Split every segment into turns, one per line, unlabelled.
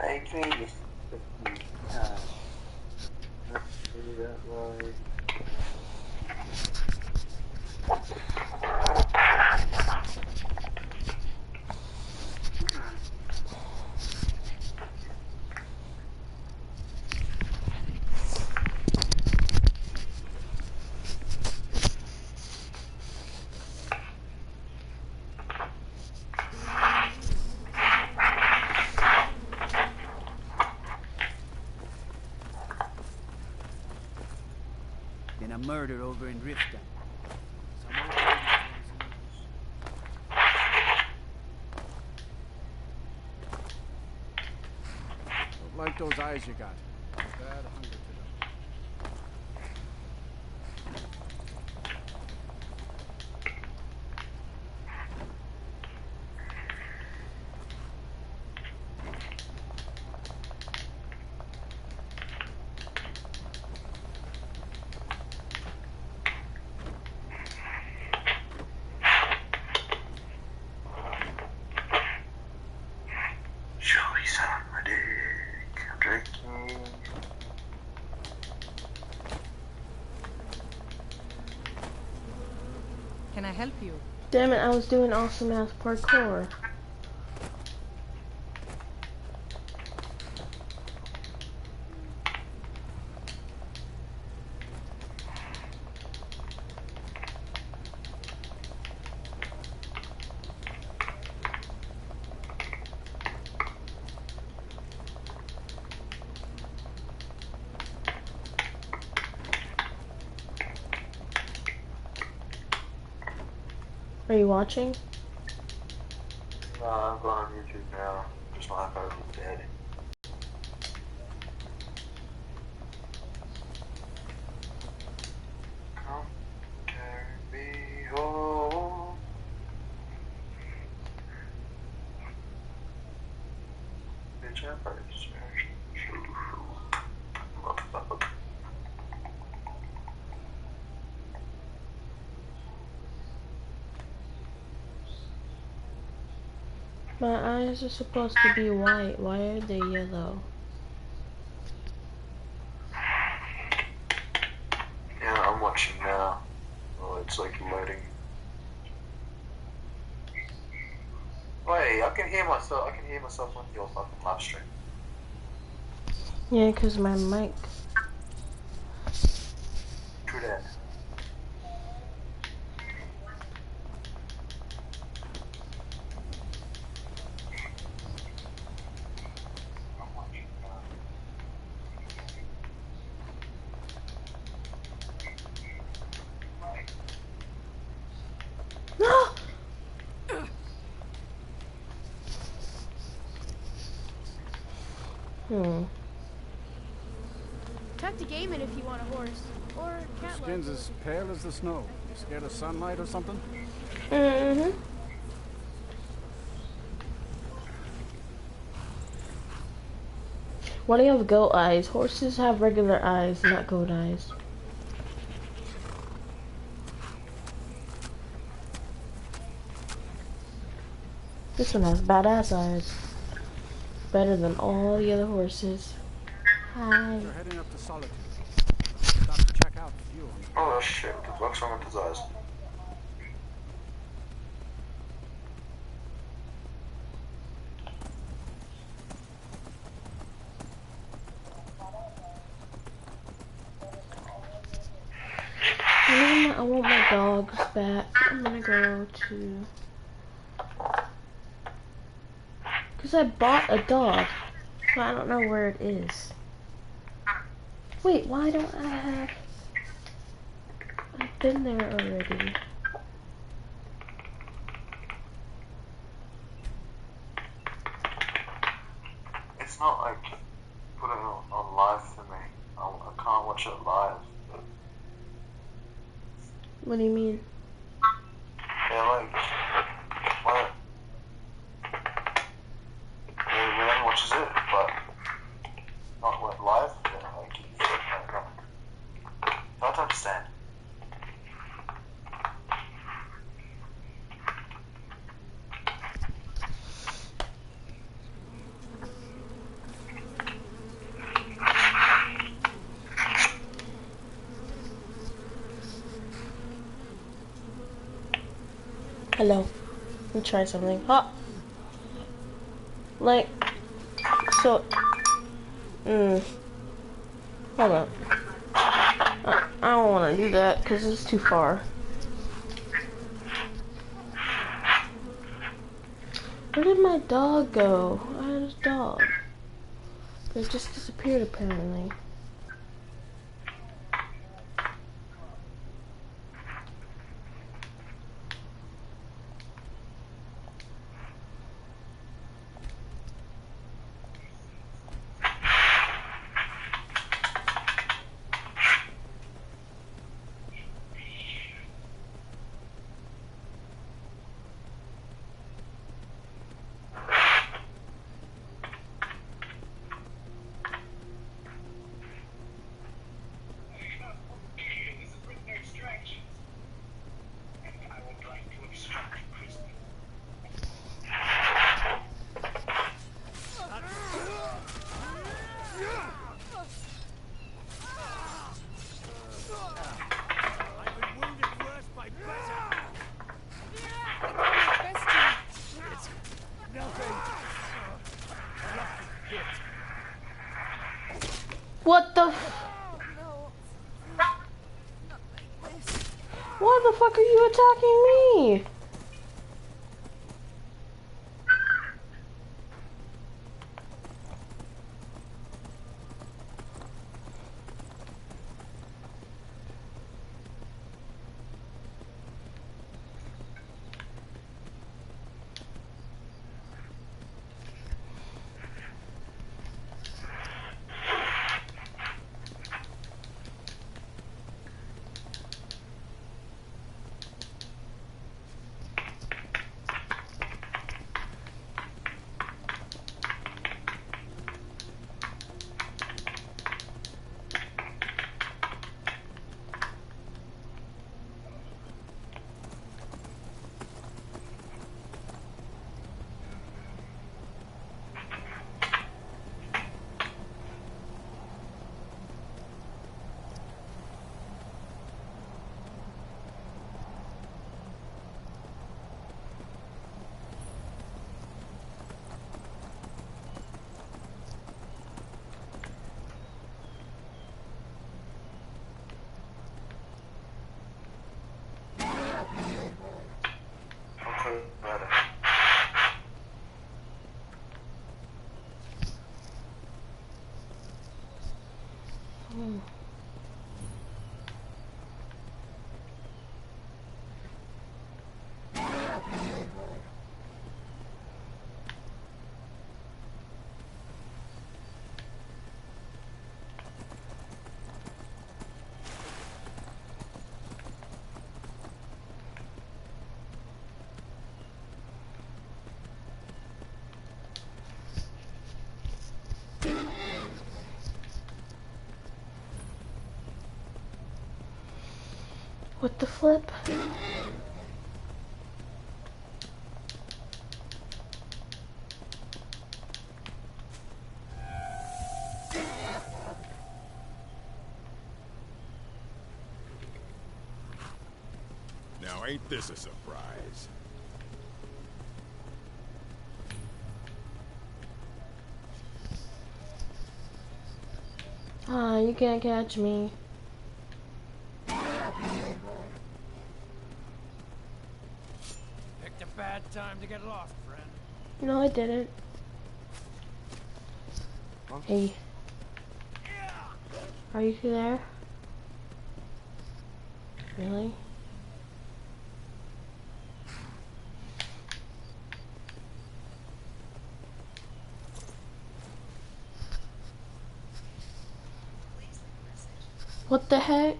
Take me this 50 times. Let's do that right.
And a murder over in Riften. Don't like those eyes you got. Bad hunger to them.
Surely sound my dick. I'm drinking.
Can I help you?
Damn it, I was doing awesome ass parkour. Are you watching?
I'm going on YouTube now. Just my iPad is dead. Come carry me home. Bitch, I'm first.
My eyes are supposed to be white. Why are they yellow?
Yeah, I'm watching now. Oh, it's like loading. Wait, I can hear myself. I can hear myself on your fucking live stream.
Yeah, cause my mic.
True that.
Tuck to game it if you want a horse. Or a cat.
Skin's as pale as the snow. You scared of sunlight or something?
Mm-hmm. Why do you have goat eyes? Horses have regular eyes, not goat eyes. This one has badass eyes. Better than all the other horses. Hi.
We're heading up to Solitude. Stop to check out the view on the
Oh shit, what's wrong with his eyes?
I want my dogs back. I'm gonna go to... Because I bought a dog, but I don't know where it is. Wait, why don't I have... I've been there already.
It's not like put it on live for me. I can't watch it live.
What do you mean?
Yeah, like what? Everyone watches it, but not like live. Yeah, like I don't understand.
Hello. Let me try something. Huh. Like, so, hold on. I don't want to do that because it's too far. Where did my dog go? I had a dog. But it just disappeared apparently. What the f-
No. Not like this.
Why the fuck are you attacking me?
Okay, better.
What the flip?
Now ain't this a surprise?
Ah, you can't catch me.
Picked a bad time to get lost, friend.
No, I didn't. Hey. Are you there? Really? What the heck?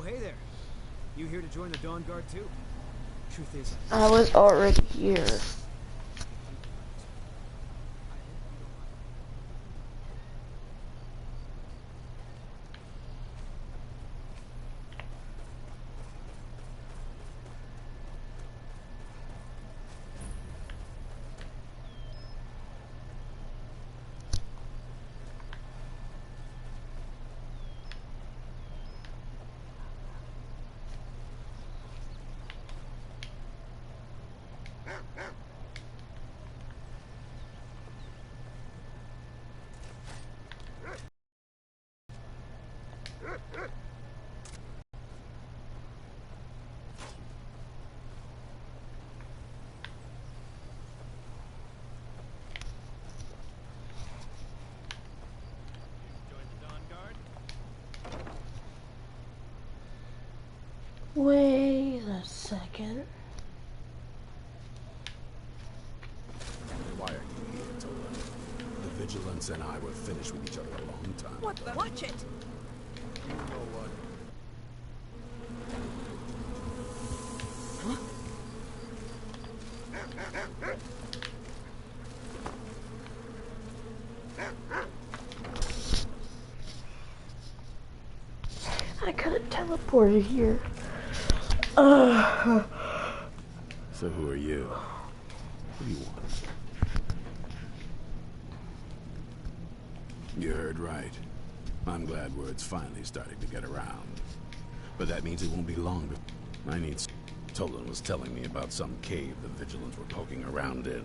hey there. You here to join the Dawn Guard too? Truth is,
I was already here. Wait a second.
Why are you here, Tola? The Vigilance and I were finished with each other a long time
What
ago.
the? Watch it!
You know what?
I could have teleported here.
So who are you? What do you want? You heard right. I'm glad word's finally starting to get around. But that means it won't be long before I need... Tolan was telling me about some cave the Vigilants were poking around in.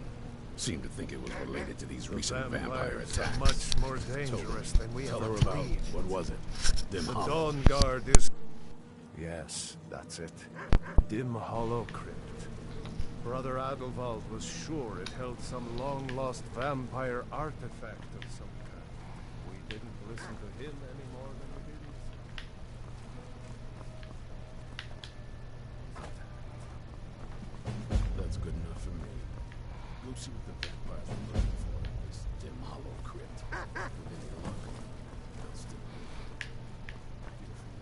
Seemed to think it was related to these recent vampire
Vampires
attacks.
are much more dangerous than we
Tell
ever
her about...
believed.
What was it? Dim
The
Hollow.
Dawn Guard is... Yes, that's it. Dim Hollow Crypt. Brother Adelwald was sure it held some long-lost vampire artifact of some kind. We didn't listen to him any more than we did his...
That's good enough for me. Go see what the vampires were looking for in this Dim Hollow Crypt. With any luck, they'll still be beautiful.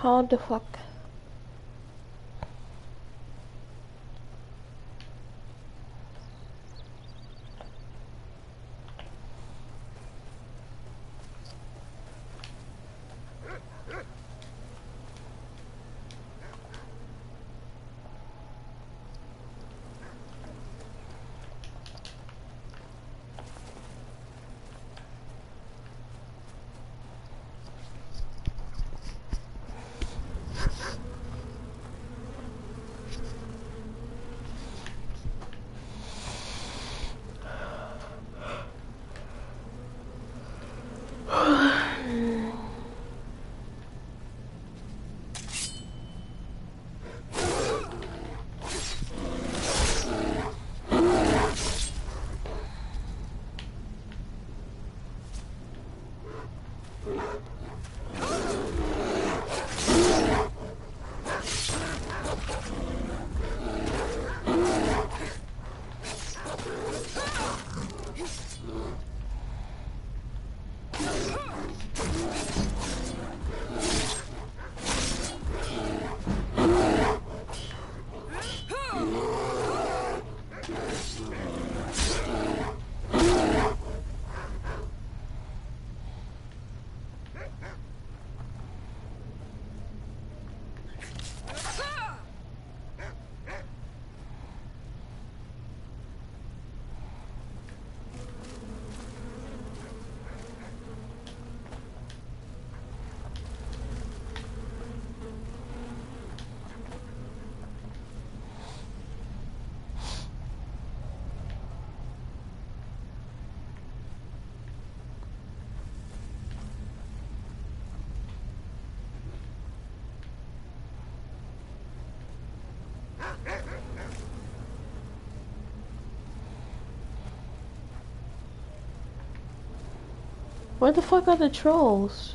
How the fuck? Where the fuck are the trolls?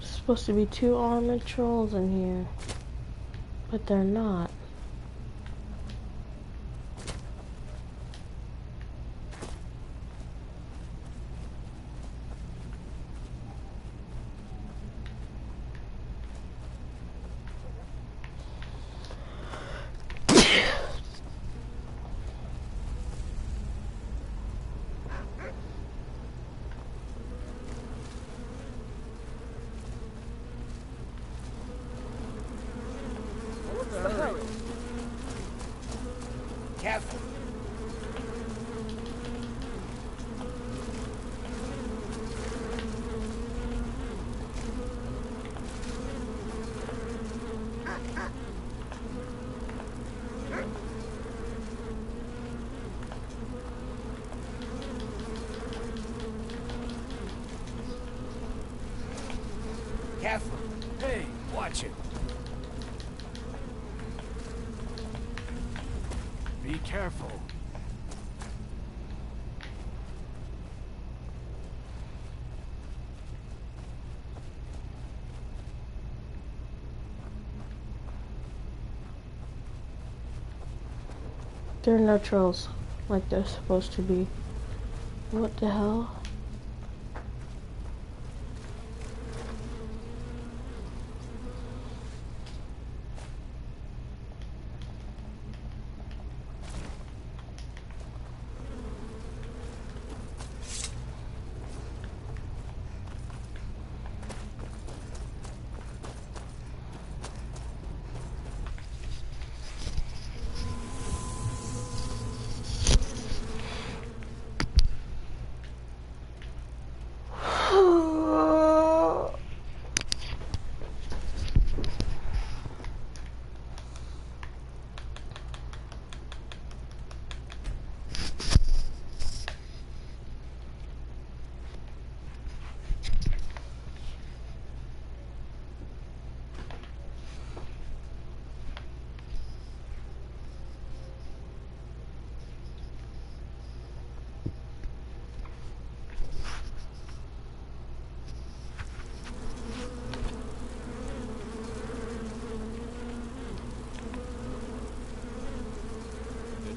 There's supposed to be 2 armored trolls in here, but they're not.
Careful. Careful. Hey, watch it. Be careful.
There are no trolls like they're supposed to be. What the hell?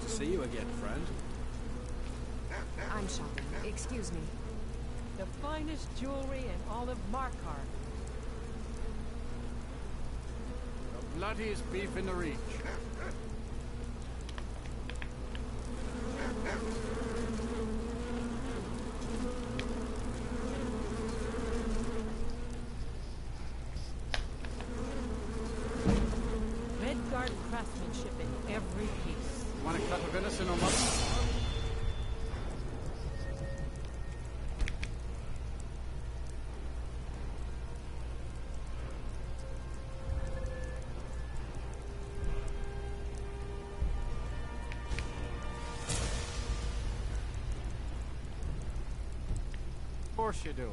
See you again, friend.
I'm shopping. Excuse me.
The finest jewelry in all of Markarth.
The bloodiest beef in the Reach.
Redguard craftsmanship in every piece.
Want a cut of venison or mutton? Of course you do.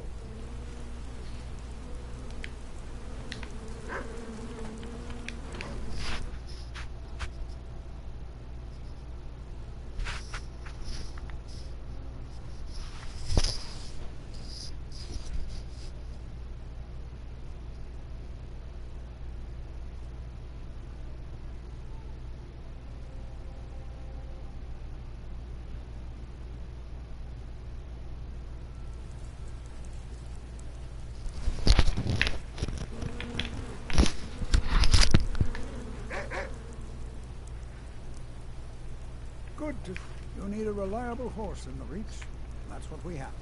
Good. You need a reliable horse in the Reach. That's what we have.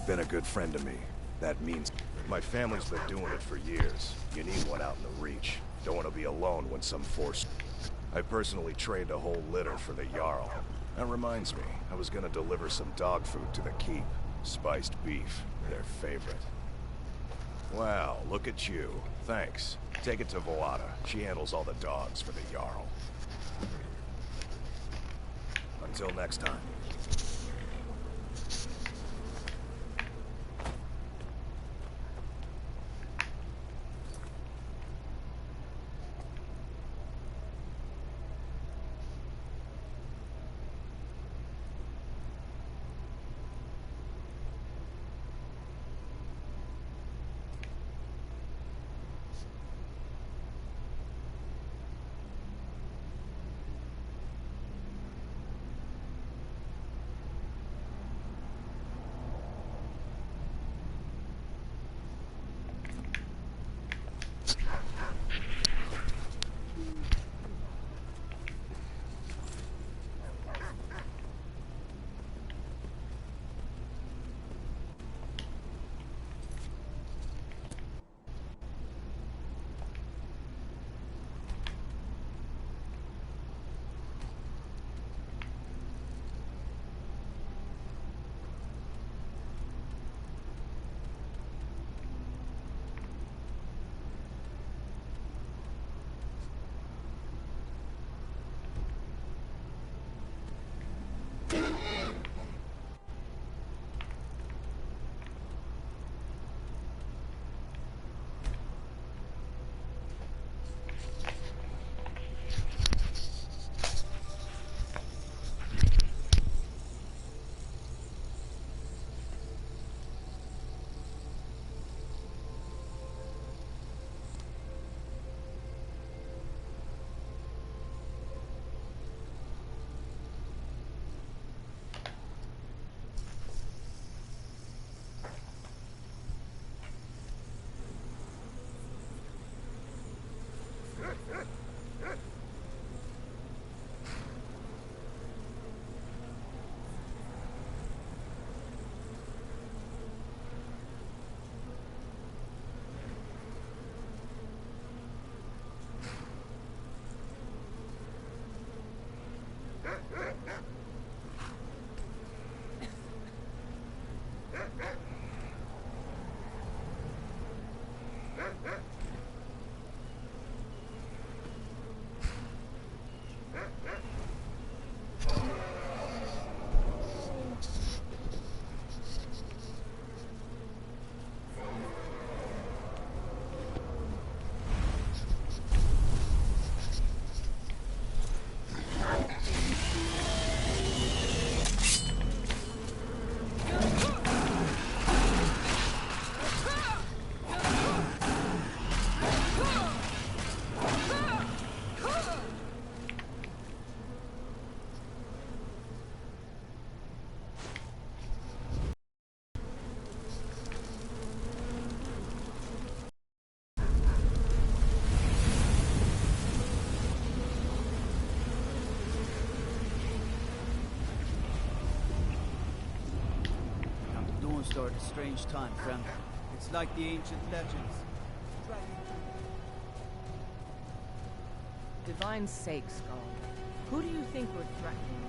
been a good friend to me. That means my family's been doing it for years. You need one out in the Reach. Don't want to be alone when some force... I personally trained a whole litter for the Jarl. That reminds me, I was gonna deliver some dog food to the keep. Spiced beef, their favorite. Wow, look at you. Thanks. Take it to Voada. She handles all the dogs for the Jarl. Until next time.
Start a strange time, friend. It's like the ancient legends.
Divine sake, Skull. Who do you think we're threatening?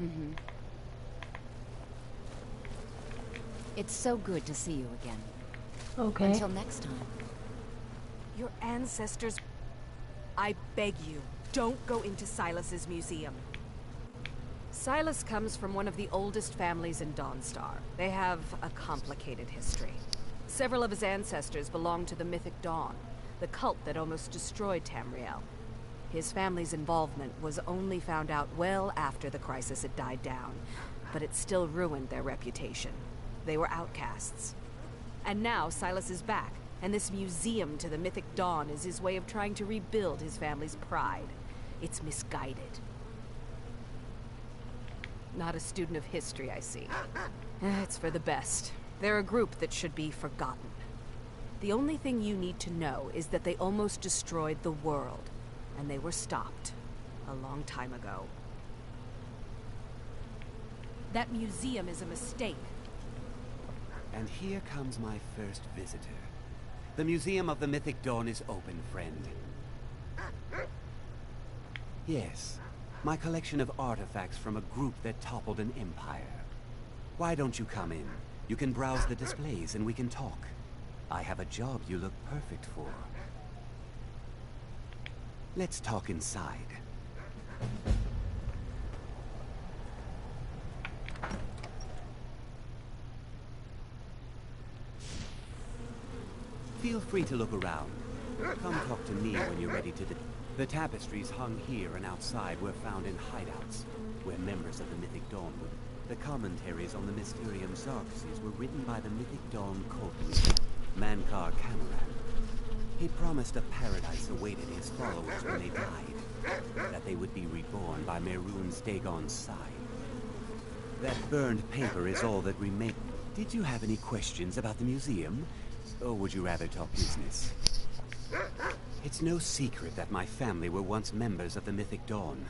Mm-hmm. It's so good to see you again.
Okay.
Until next time.
Your ancestors... I beg you, don't go into Silas's museum. Silas comes from one of the oldest families in Dawnstar. They have a complicated history. Several of his ancestors belong to the Mythic Dawn, the cult that almost destroyed Tamriel. His family's involvement was only found out well after the crisis had died down, but it still ruined their reputation. They were outcasts. And now Silas is back, and this museum to the Mythic Dawn is his way of trying to rebuild his family's pride. It's misguided. Not a student of history, I see. It's for the best. They're a group that should be forgotten. The only thing you need to know is that they almost destroyed the world, and they were stopped a long time ago. That museum is a mistake.
And here comes my first visitor. The Museum of the Mythic Dawn is open, friend. Yes, my collection of artifacts from a group that toppled an empire. Why don't you come in? You can browse the displays and we can talk. I have a job you look perfect for. Let's talk inside. Feel free to look around. Come talk to me when you're ready to... The tapestries hung here and outside were found in hideouts, where members of the Mythic Dawn would... The commentaries on the Mysterium Xarxes were written by the Mythic Dawn cult leader, Mankar Cameron. He promised a paradise awaited his followers when they died, that they would be reborn by Mehrunes Dagon's side. That burned paper is all that remains. Did you have any questions about the museum? Or would you rather talk business? It's no secret that my family were once members of the Mythic Dawn.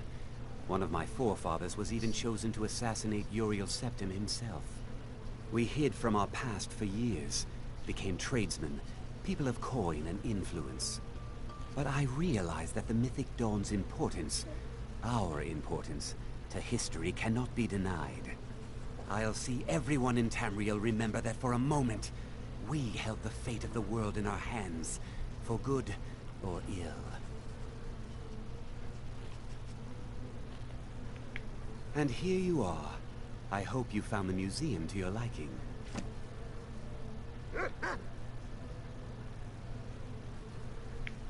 One of my forefathers was even chosen to assassinate Uriel Septim himself. We hid from our past for years, became tradesmen, people of coin and influence. But I realized that the Mythic Dawn's importance, our importance, to history cannot be denied. I'll see everyone in Tamriel remember that for a moment, we held the fate of the world in our hands, for good or ill. And here you are. I hope you found the museum to your liking.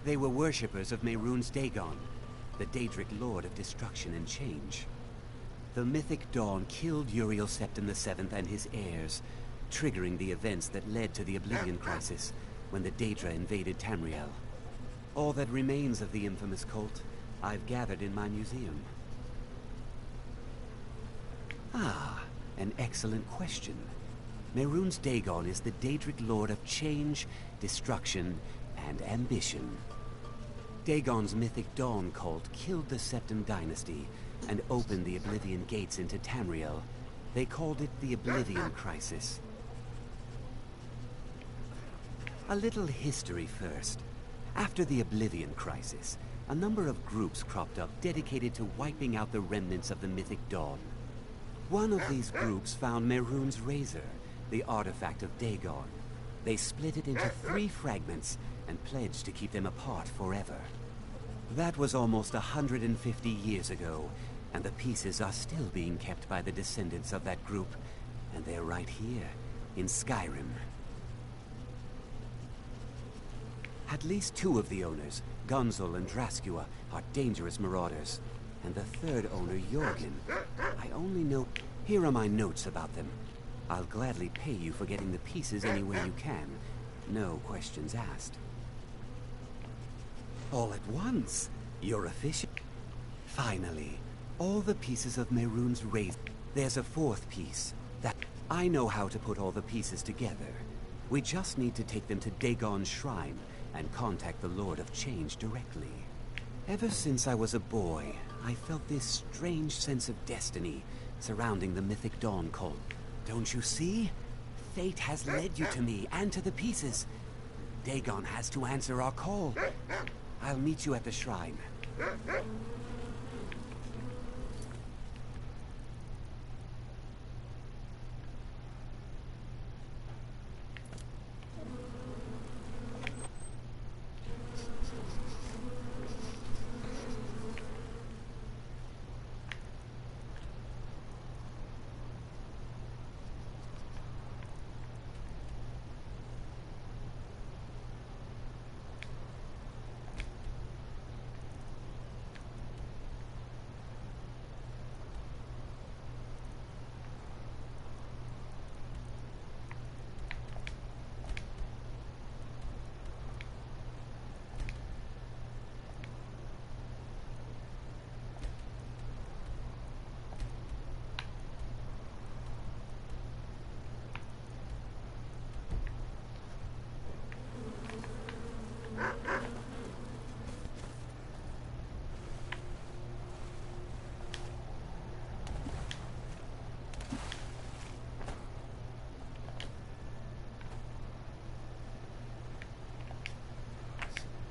They were worshippers of Mehrunes Dagon, the Daedric Lord of Destruction and Change. The Mythic Dawn killed Uriel Septim VII and his heirs, triggering the events that led to the Oblivion Crisis when the Daedra invaded Tamriel. All that remains of the infamous cult, I've gathered in my museum. Ah, an excellent question. Mehrunes Dagon is the Daedric Lord of Change, Destruction, and Ambition. Dagon's Mythic Dawn cult killed the Septim dynasty and opened the Oblivion gates into Tamriel. They called it the Oblivion Crisis. A little history first. After the Oblivion Crisis, a number of groups cropped up dedicated to wiping out the remnants of the Mythic Dawn. One of these groups found Mehrunes' Razor, the artifact of Dagon. They split it into 3 fragments and pledged to keep them apart forever. That was almost 150 years ago, and the pieces are still being kept by the descendants of that group, and they're right here, in Skyrim. At least 2 of the owners, Gunzel and Draskua, are dangerous marauders. And the 3rd owner, Jorgen, I only know... Here are my notes about them. I'll gladly pay you for getting the pieces any way you can. No questions asked. All at once? You're efficient. Finally, all the pieces of Mehrunes' Razor. There's a 4th piece. That I know how to put all the pieces together. We just need to take them to Dagon's shrine and contact the Lord of Change directly. Ever since I was a boy, I felt this strange sense of destiny surrounding the Mythic Dawn cult. Don't you see? Fate has led you to me and to the pieces. Dagon has to answer our call. I'll meet you at the shrine.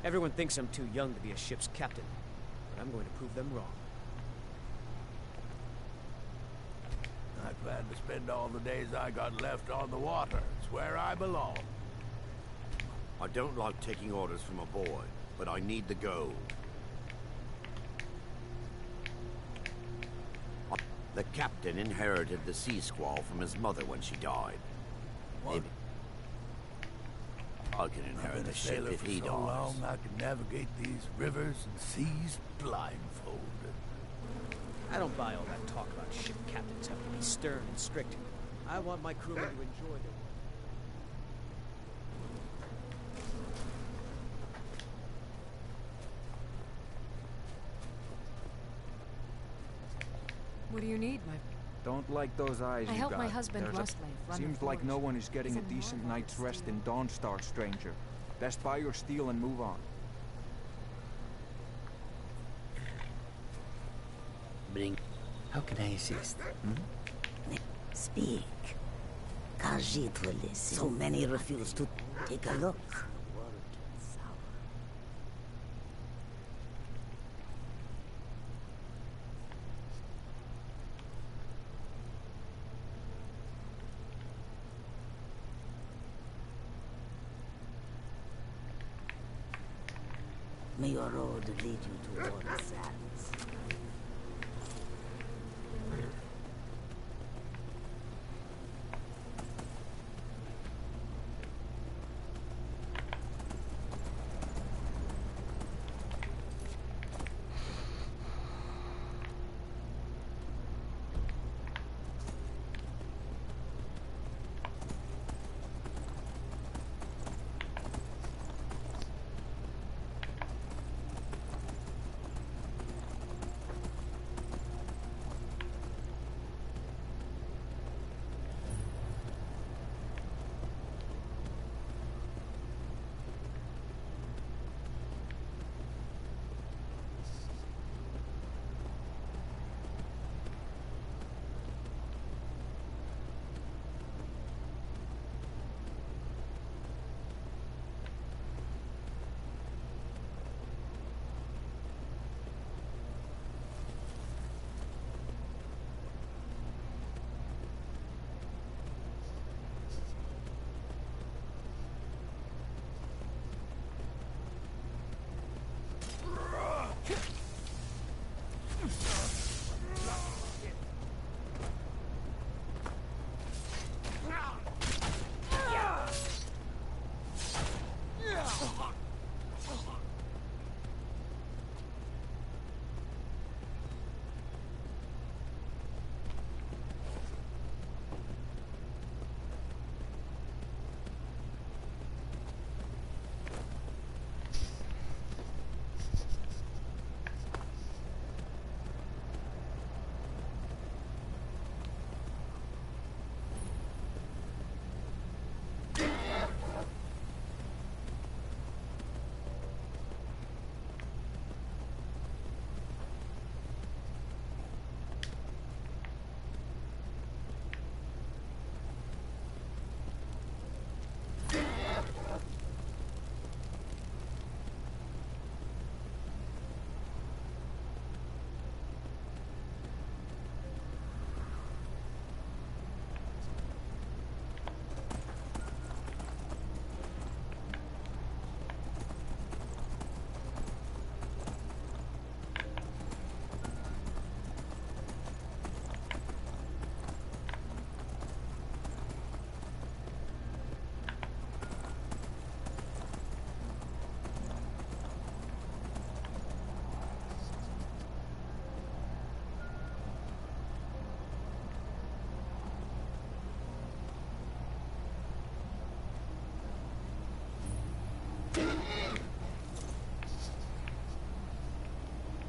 Everyone thinks I'm too young to be a ship's captain, but I'm going to prove them wrong.
I plan to spend all the days I got left on the water. It's where I belong.
I don't like taking orders from a boy, but I need the gold. The captain inherited the sea squall from his mother when she died. Maybe I can inherit the ship if he dies.
So long I can navigate these rivers and seas blindfolded.
I don't buy all that talk about ship captains having to be stern and strict. I want my crewmen to enjoy their work.
What do you need, my...
Don't like those eyes
I
you
helped
got.
my husband
There's
Rustlane run
Seems
the
like no
forge.
one is getting a
He's a
decent
marvelous
night's rest
stealer.
in Dawnstar, stranger. Best buy your steel and move on.
Bring. How can I assist?
Speak. Khajiit will listen. So many refuse to take a look. May your road lead you to all the sands.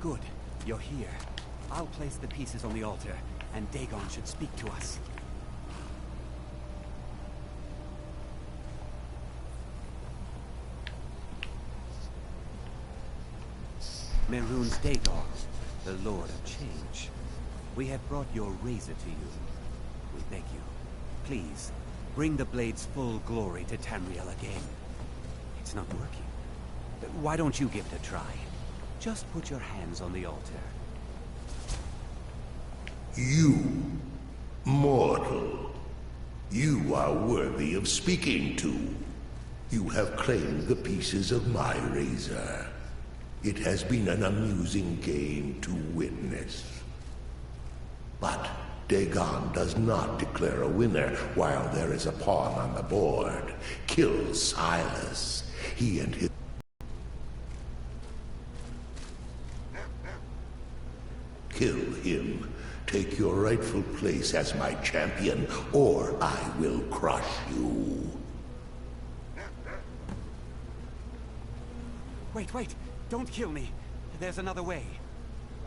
Good. You're here. I'll place the pieces on the altar, and Dagon should speak to us. Mehrunes Dagon, the Lord of Change. We have brought your razor to you. We beg you, please, bring the blade's full glory to Tamriel again. It's not working. Why don't you give it a try? Just put your hands on the altar.
You, mortal. You are worthy of speaking to. You have claimed the pieces of my razor. It has been an amusing game to witness. But Dagon does not declare a winner while there is a pawn on the board. Kill Silas. He and his... Kill him. Take your rightful place as my champion, or I will crush you.
Wait. Don't kill me. There's another way.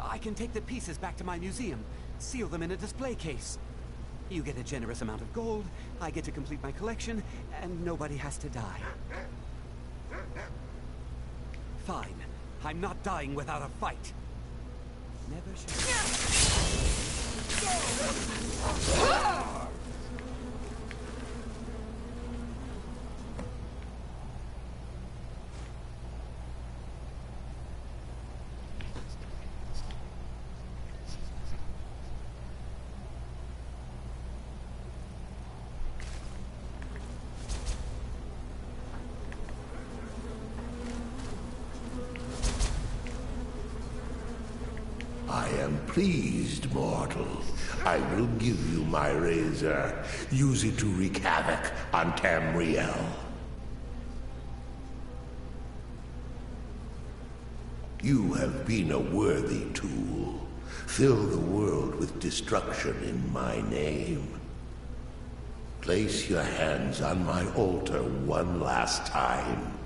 I can take the pieces back to my museum, seal them in a display case. You get a generous amount of gold, I get to complete my collection, and nobody has to die. Fine. I'm not dying without a fight. Never should...
I am pleased, mortal. I will give you my razor. Use it to wreak havoc on Tamriel. You have been a worthy tool. Fill the world with destruction in my name. Place your hands on my altar one last time,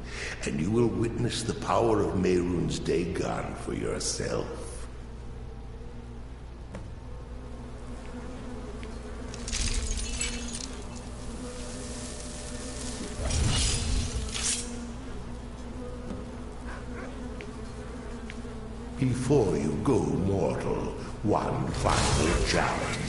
and you will witness the power of Mehrunes Dagon for yourself. Before you go, mortal, one final challenge.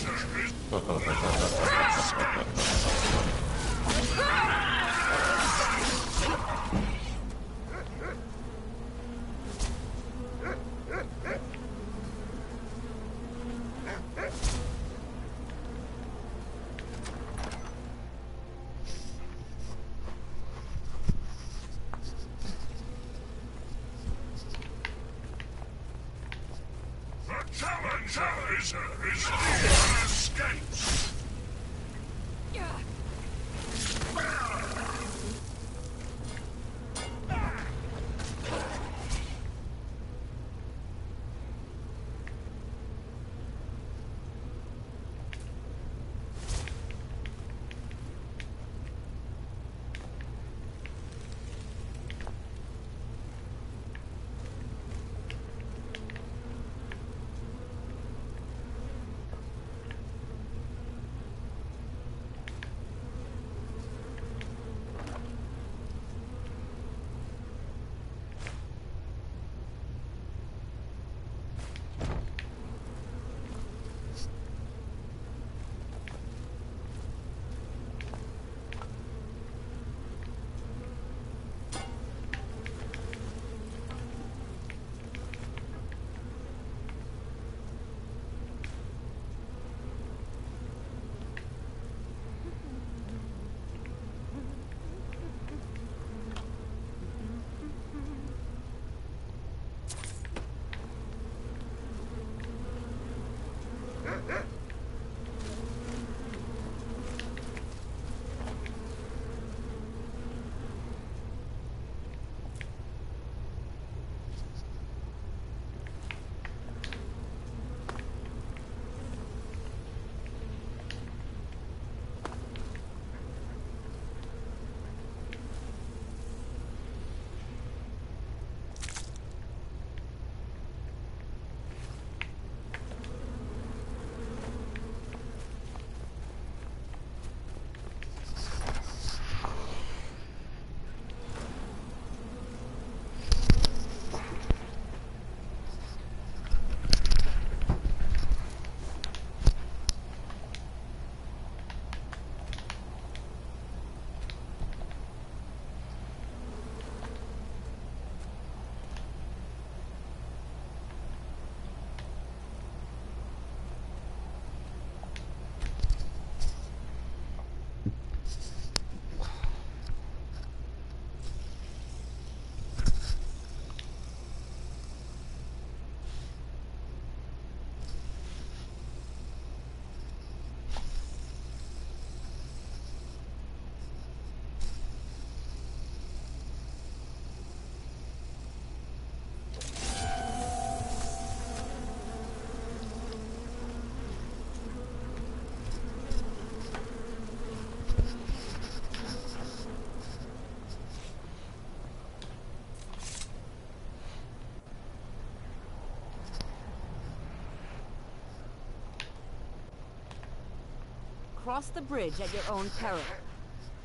cross the bridge at your own peril.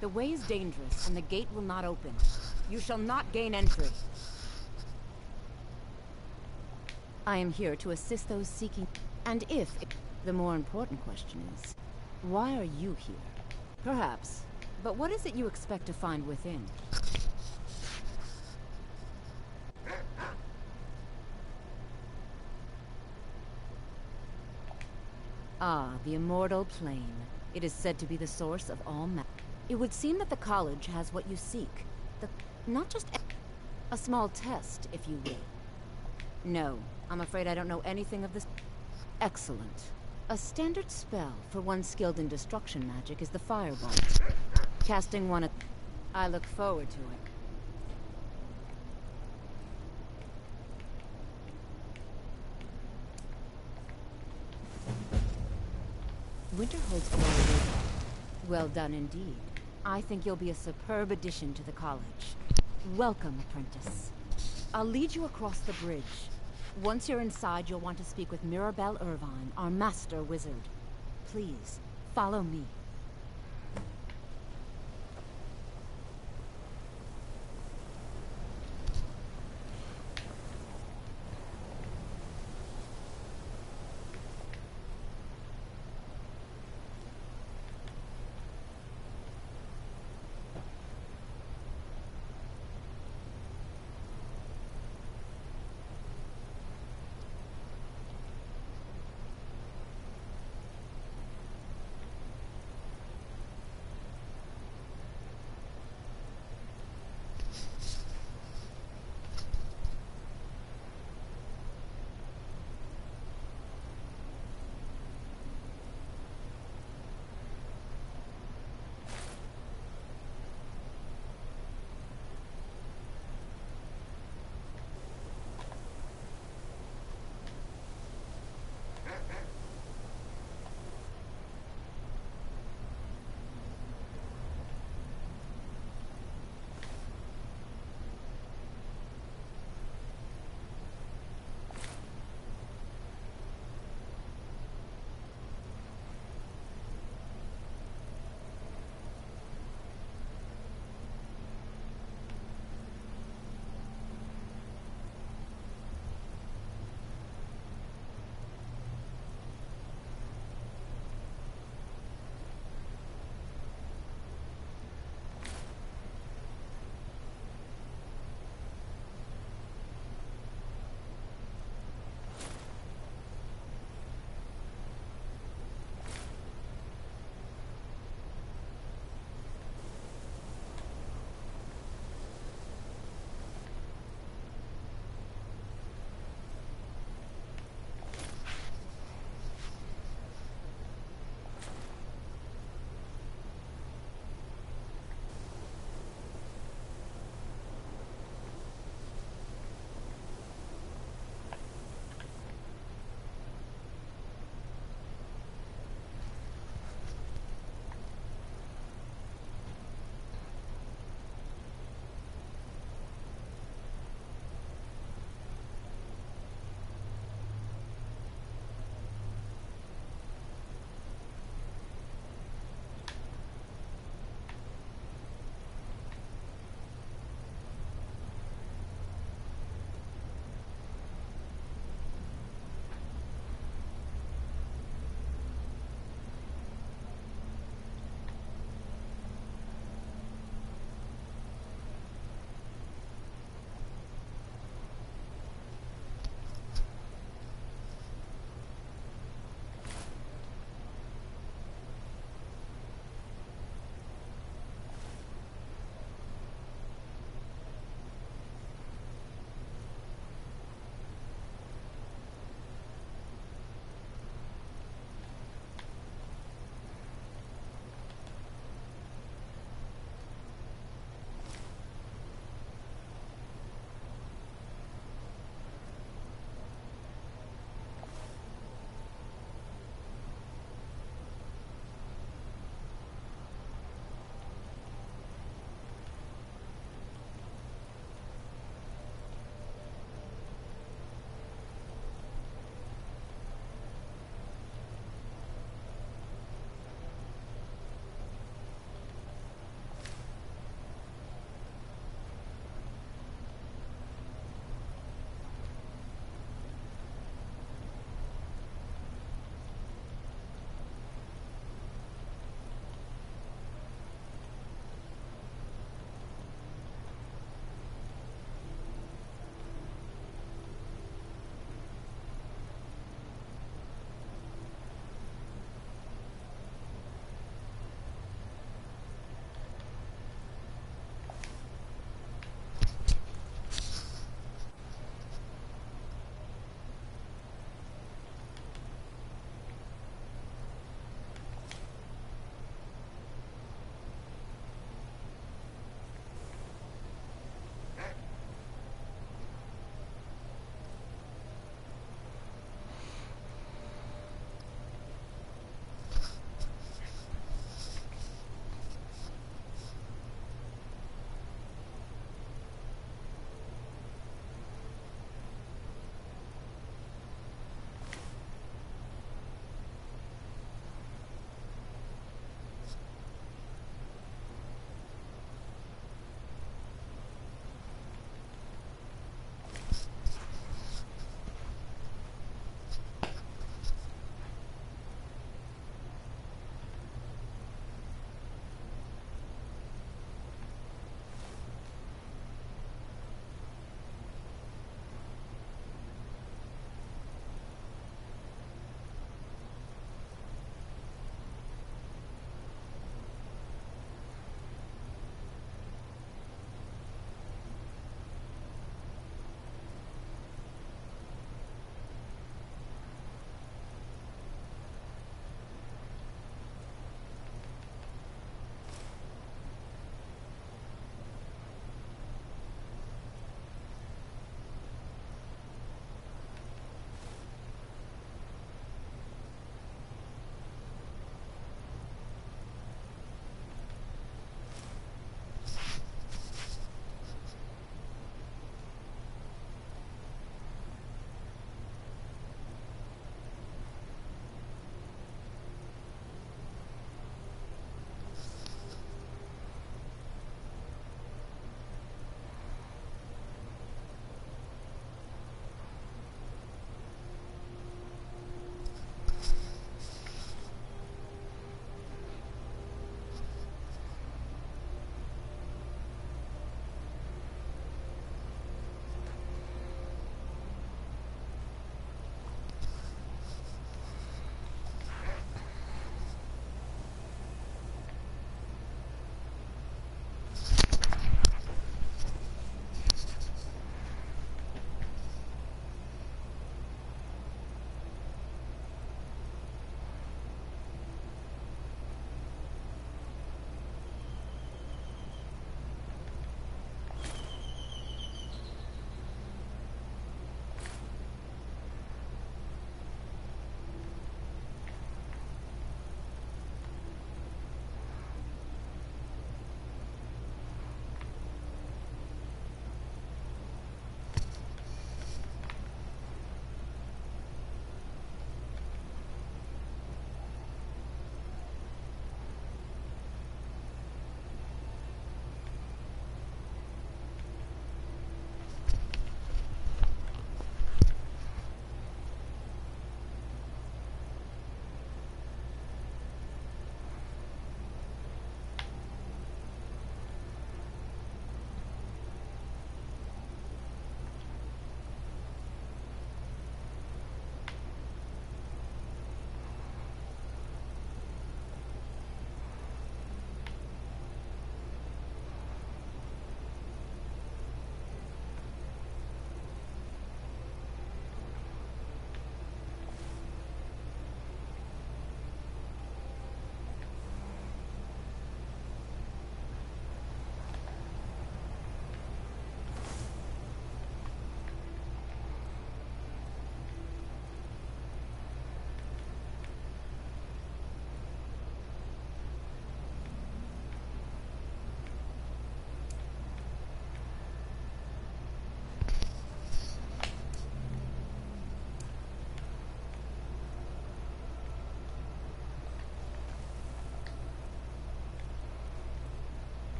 The way is dangerous, and the gate will not open. You shall not gain entry. I am here to assist those seeking... And if... The more important question is, why are you here? Perhaps. But what is it you expect to find within? Ah, the immortal plane. It is said to be the source of all magic. It would seem that the college has what you seek. Not just a small test, if you will. No, I'm afraid I don't know anything of this. Excellent. A standard spell for one skilled in destruction magic is the fireball. Casting one at... I look forward to it. Winter holds glory. Well done indeed. I think you'll be a superb addition to the college. Welcome, apprentice. I'll lead you across the bridge. Once you're inside, you'll want to speak with Mirabelle Irvine, our master wizard. Please, follow me.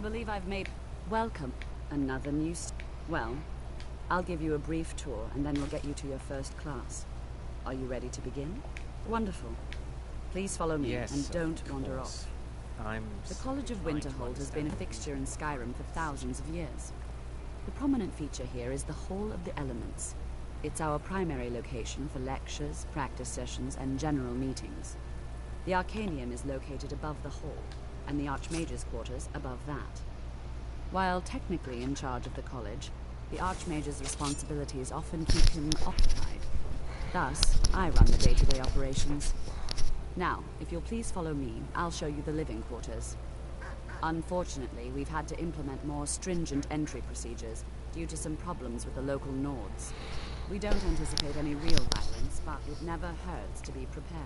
believe I've made... Welcome. Another new... Well, I'll give you a brief tour, and then we'll get you to your first class. Are you ready to begin? Wonderful. Please follow me, and don't wander off. The College of Winterhold has been a fixture in Skyrim for thousands of years. The prominent feature here is the Hall of the Elements. It's our primary location for lectures, practice sessions, and general meetings. The Arcanium is located above the hall, and the Archmage's quarters above that. While technically in charge of the college, the Archmage's responsibilities often keep him occupied. Thus, I run the day-to-day operations. Now, if you'll please follow me, I'll show you the living quarters. Unfortunately, we've had to implement more stringent entry procedures due to some problems with the local Nords. We don't anticipate any real violence, but it never hurts to be prepared.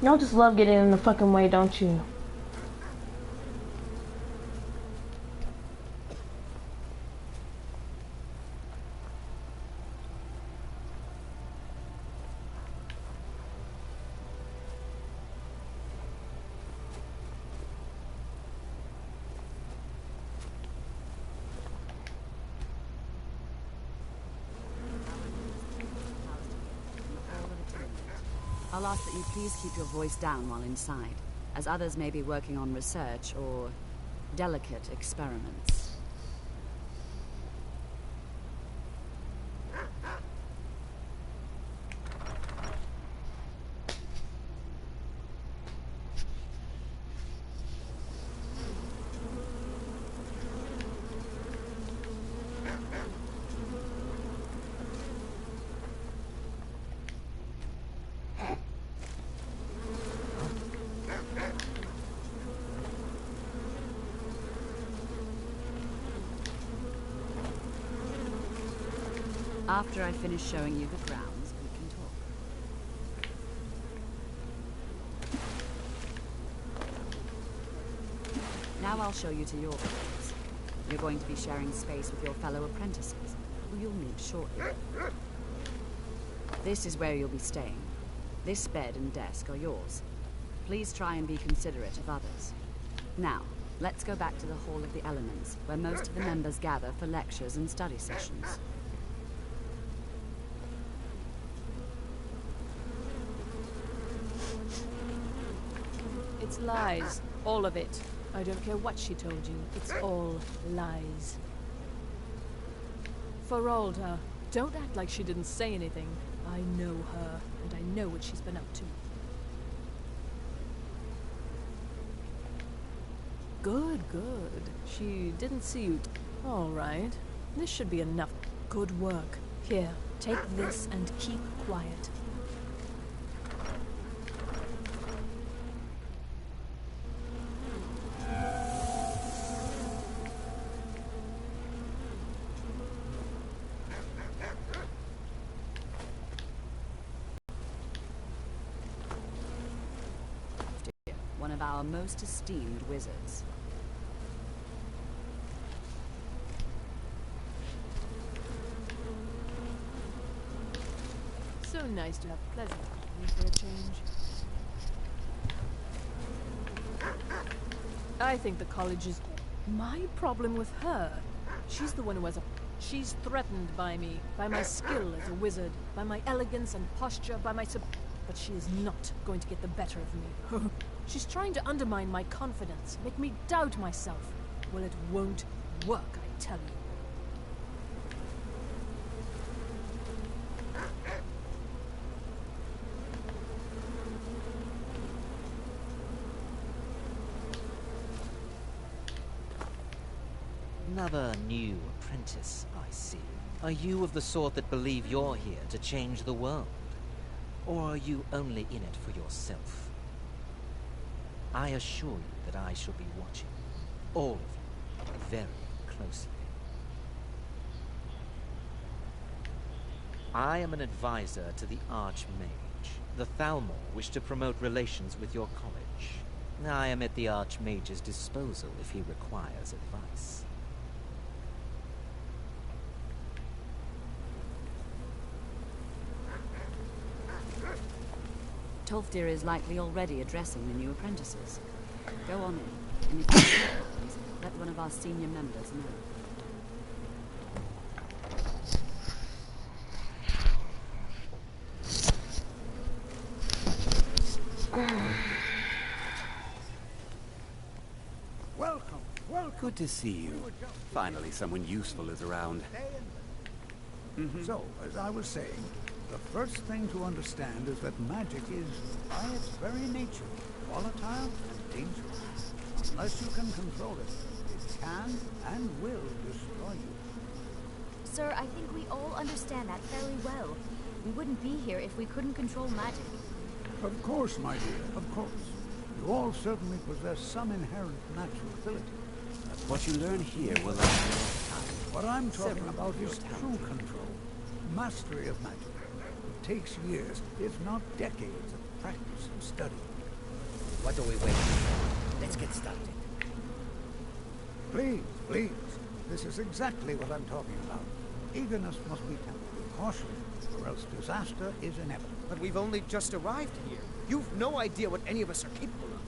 Y'all just love getting in the fucking way, don't you?
I'll ask that you please keep your voice down while inside, as others may be working on research or delicate experiments. After I finish showing you the grounds, we can talk. Now I'll show you to your quarters. You're going to be sharing space with your fellow apprentices, who you'll meet shortly. This is where you'll be staying. This bed and desk are yours. Please try and be considerate of others. Now, let's go back to the Hall of the Elements, where most of the members gather for lectures and study sessions.
It's lies. All of it. I don't care what she told you. It's all lies. Feralda, don't act like she didn't say anything. I know her, and I know what she's been up to. Good, good. She didn't see you. All right. This should be enough. Good work. Here, take this and keep quiet.
One of our most esteemed wizards.
So nice to have pleasant company for a change. I think the college is... My problem with her. She's the one who has a... She's threatened by me, by my skill as a wizard, by my elegance and posture, by my but she is not going to get the better of me. She's trying to undermine my confidence, make me doubt myself. Well, it won't work, I tell you.
Another new apprentice, I see. Are you of the sort that believe you're here to change the world? Or are you only in it for yourself? I assure you that I shall be watching all of you very closely. I am an advisor to the Archmage. The Thalmor wish to promote relations with your college. I am at the Archmage's disposal if he requires advice.
Tolfdir is likely already addressing the new apprentices. Go on in, and if you see problems, let one of our senior members know.
Welcome.
Good to see you. Finally, someone useful is around.
So, as I was saying, the first thing to understand is that magic is, by its very nature, volatile and dangerous. Unless you can control it, it can and will destroy you.
Sir, I think we all understand that fairly well. We wouldn't be here if we couldn't control magic.
Of course, my dear, of course. You all certainly possess some inherent natural ability.
What you learn here will last a lifetime.
What I'm talking
Several
about
of you
is
are
true
talented.
control. Mastery of magic. It takes years, if not decades, of practice and study.
What are we waiting for? Let's get started.
Please, please. This is exactly what I'm talking about. Eagerness must be tempered with caution, or else disaster is inevitable.
But we've only just arrived here. You've no idea what any of us are capable of.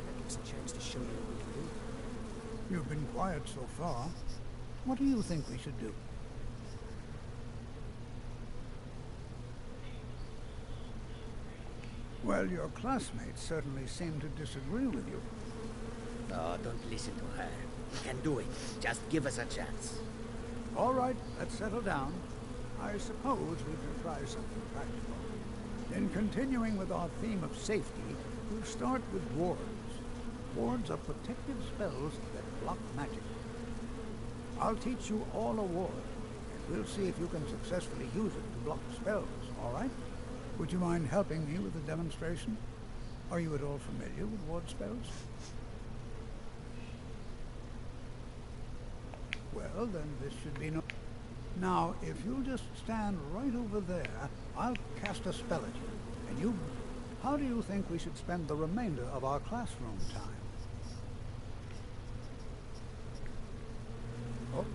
That gives a chance to show you what we can do.
You've been quiet so far. What do you think we should do? Well, your classmates certainly seem to disagree with you.
No, don't listen to her. We can do it. Just give us a chance.
All right, let's settle down. I suppose we can try something practical. In continuing with our theme of safety, we'll start with wards. Wards are protective spells that block magic. I'll teach you all a ward, and we'll see if you can successfully use it to block spells, all right? Would you mind helping me with the demonstration? Are you at all familiar with ward spells? Well, then this should be no... Now, if you'll just stand right over there, I'll cast a spell at you. And you... How do you think we should spend the remainder of our classroom time? Oh.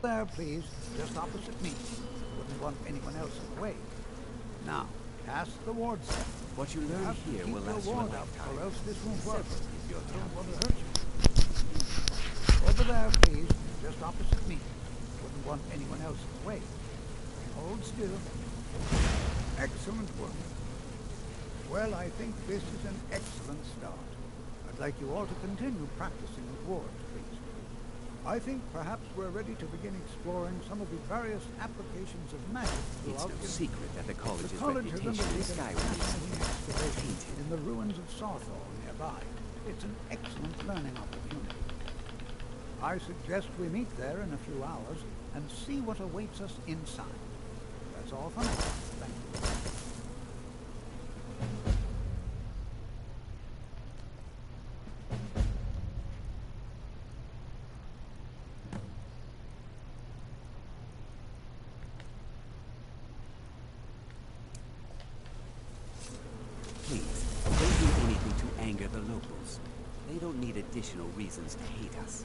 There, please, just opposite me. Wouldn't want anyone else in the way. Now, cast the ward spell.
What you learn here will last you a lifetime.
Or else this won't work. Your don't want to hurt you. Over there, please, just opposite me. Wouldn't want anyone else in the way. Hold still. Excellent work. Well, I think this is an excellent start. I'd like you all to continue practicing with wards, please. I think perhaps we're ready to begin exploring some of the various applications of magic
It's
throughout
no secret that the college's
college has
reputation is
undertaken
skyrocketing.
an excavation in the ruins of Sarthor nearby. It's an excellent learning opportunity. I suggest we meet there in a few hours and see what awaits us inside. That's all for now. Thank you.
Please, don't do anything to anger the locals. They don't need additional reasons to hate us.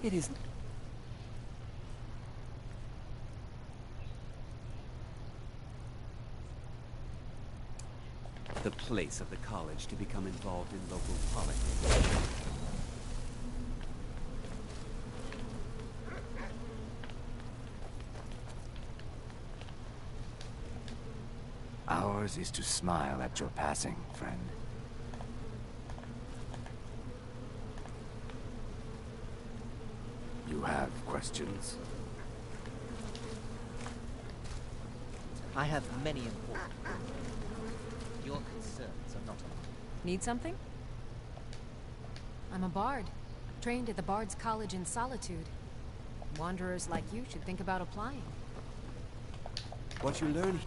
It is... the place of the college to become involved in local politics.
Ours is to smile at your passing, friend. You have questions?
I have many important. Your concerns are not enough.
Need something? I'm a bard, trained at the Bard's College in Solitude. Wanderers like you should think about applying.
What you learn...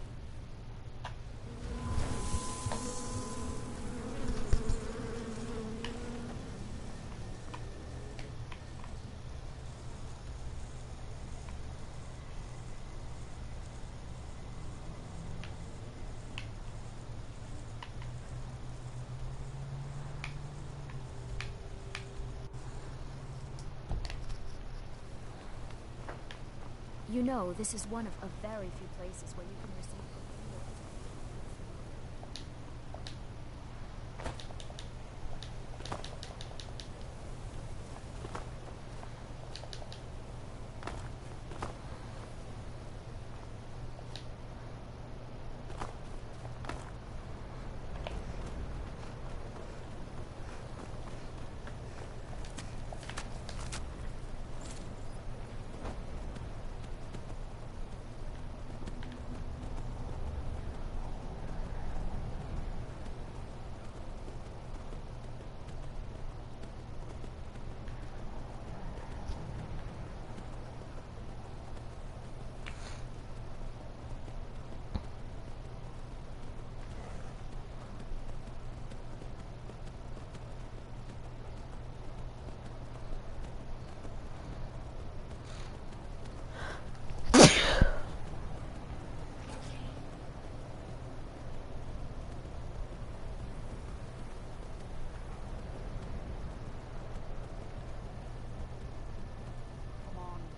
You know, this is one of a very few places where you can receive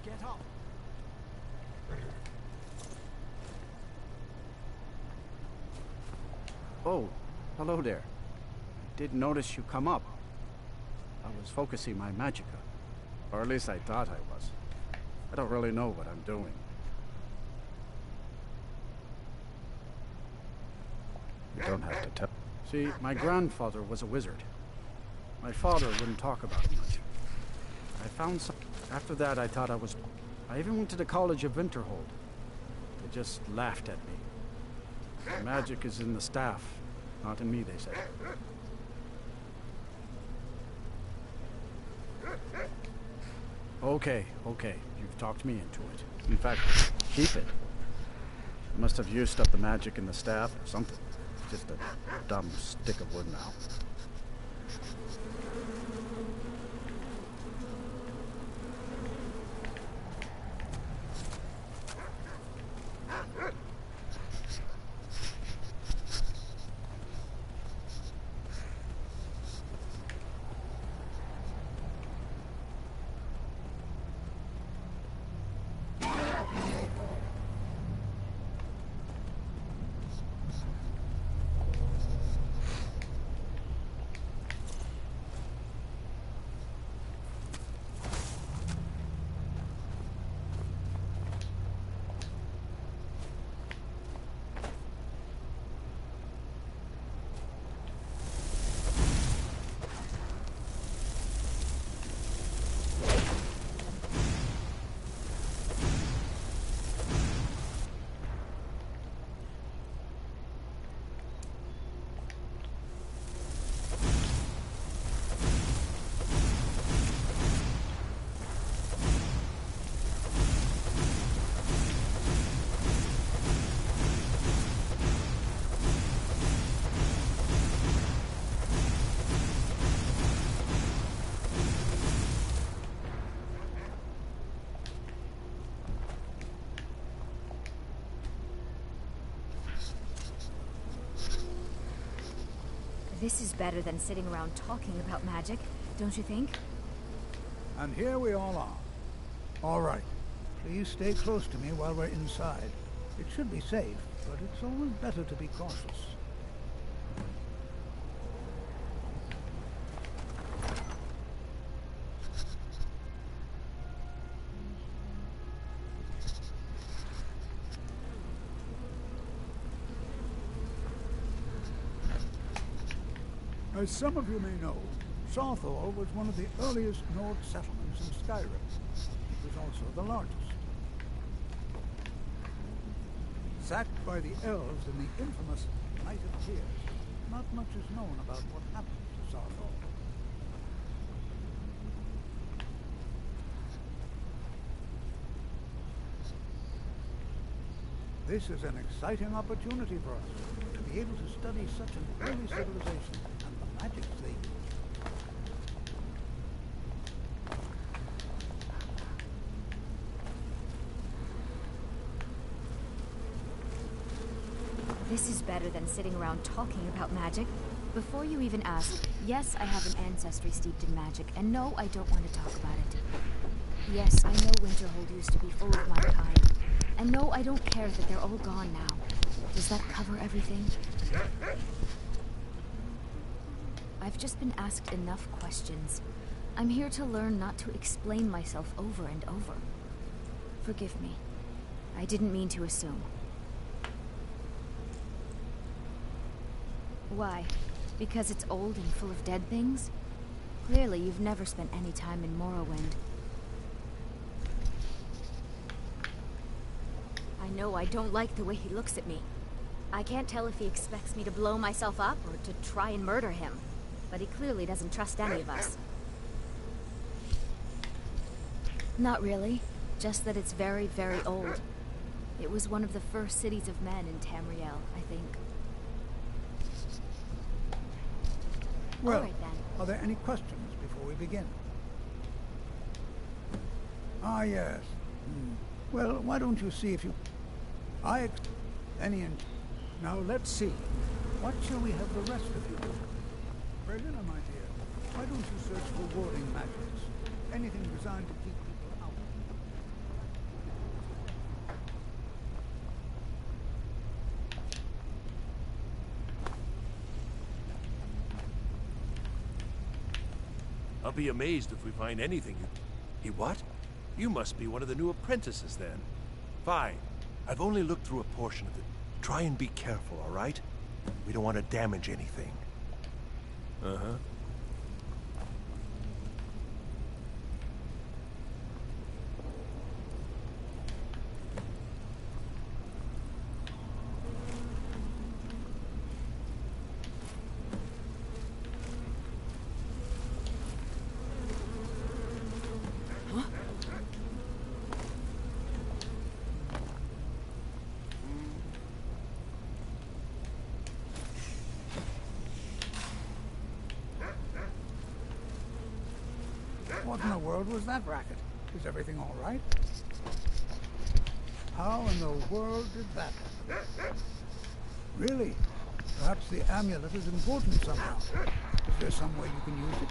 Get up! Oh, hello there. I did notice you come up. I was focusing my magicka. Or at least I thought I was. I don't really know what I'm doing. You don't have to tell. See, my grandfather was a wizard. My father wouldn't talk about it much. I found some... After that, I thought I was... I even went to the College of Winterhold. They just laughed at me. The magic is in the staff, not in me, they said. Okay, you've talked me into it. In fact, keep it. I must have used up the magic in the staff or something. It's just a dumb stick of wood now.
This is better than sitting around talking about magic, don't you think?
And here we all are. All right. Please stay close to me while we're inside. It should be safe, but it's always better to be cautious. As some of you may know, Sarthor was one of the earliest Nord settlements in Skyrim. It was also the largest. Sacked by the elves in the infamous Night of Tears, not much is known about what happened to Sarthor. This is an exciting opportunity for us to be able to study such an early civilization and the magic they use.
This is better than sitting around talking about magic. Before you even ask, yes, I have an ancestry steeped in magic, and no, I don't want to talk about it. Yes, I know Winterhold used to be full of my kind. And no, I don't care that they're all gone now. Does that cover everything? I've just been asked enough questions. I'm here to learn not to explain myself over and over. Forgive me. I didn't mean to assume. Why? Because it's old and full of dead things? Clearly, you've never spent any time in Morrowind. I know I don't like the way he looks at me. I can't tell if he expects me to blow myself up or to try and murder him. But he clearly doesn't trust any of us. Not really. Just that it's very, very old. It was one of the first cities of men in Tamriel, I think.
Well,
all right, then.
Are there any questions before we begin? Ah, yes. Well, why don't you see if you... Now, let's see. What shall we have the rest of you do? Berlina, my dear, why don't you search for warding magics? Anything designed to keep people out.
I'll be amazed if we find anything. What? You must be one of the new apprentices, then. Fine. I've only looked through a portion of it. Try and be careful, all right? We don't want to damage anything. Uh-huh.
What in the world was that racket? Is everything all right? How in the world did that happen? Really? Perhaps the amulet is important somehow. Is there some way you can use it?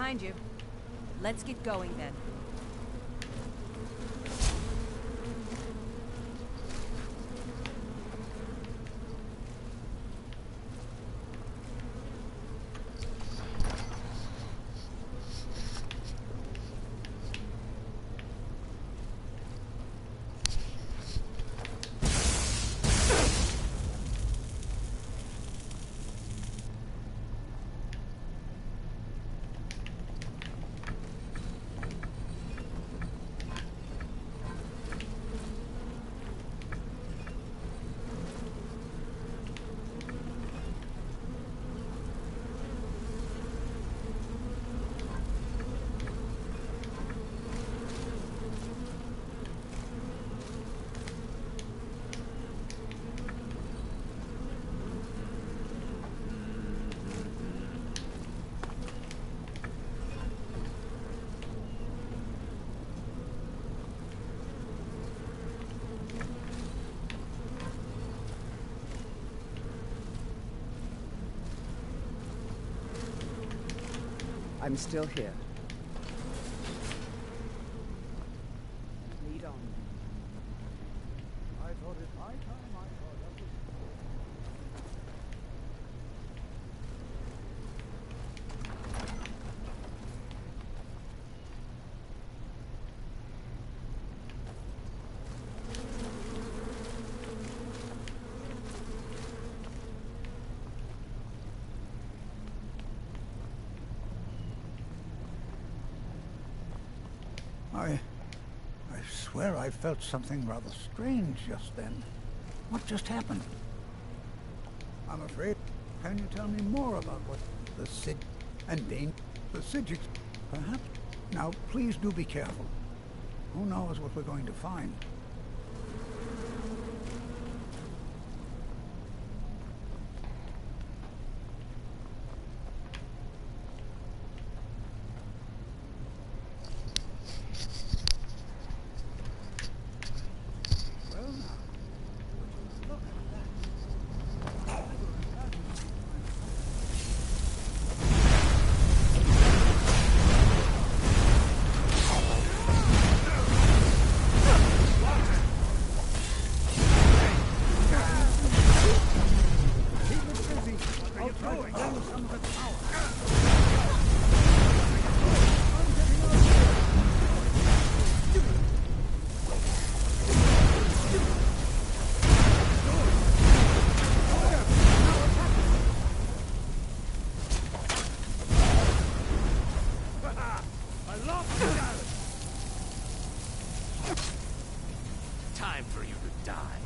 behind you. Let's get going then.
I'm still here. Lead on. I thought it my time. I thought that was... I swear I felt something rather strange just then. What just happened? I'm afraid. Can you tell me more about what the Sid and Dane, the Sidgix, perhaps? Now, please do be careful. Who knows what we're going to find?
Time for you to die.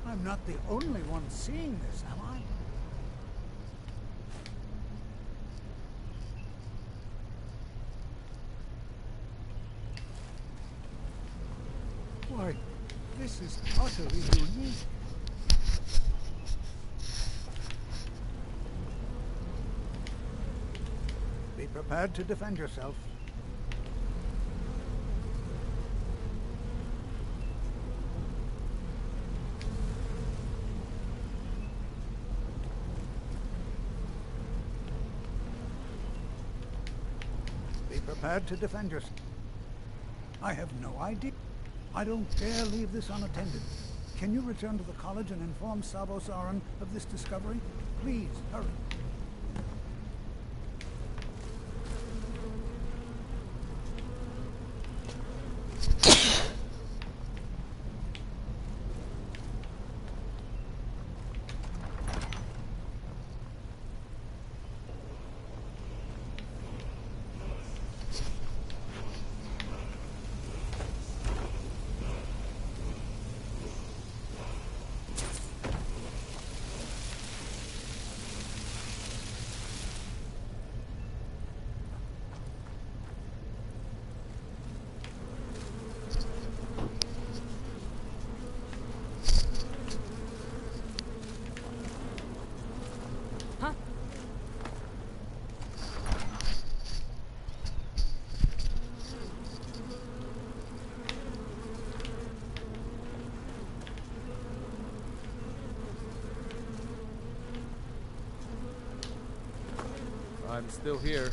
I'm not the only one seeing this, am I? Why, this is utterly unique. Be prepared to defend yourself. Be prepared to defend yourself. I have no idea. I don't dare leave this unattended. Can you return to the college and inform Sabo Saran of this discovery? Please, hurry.
He's still here.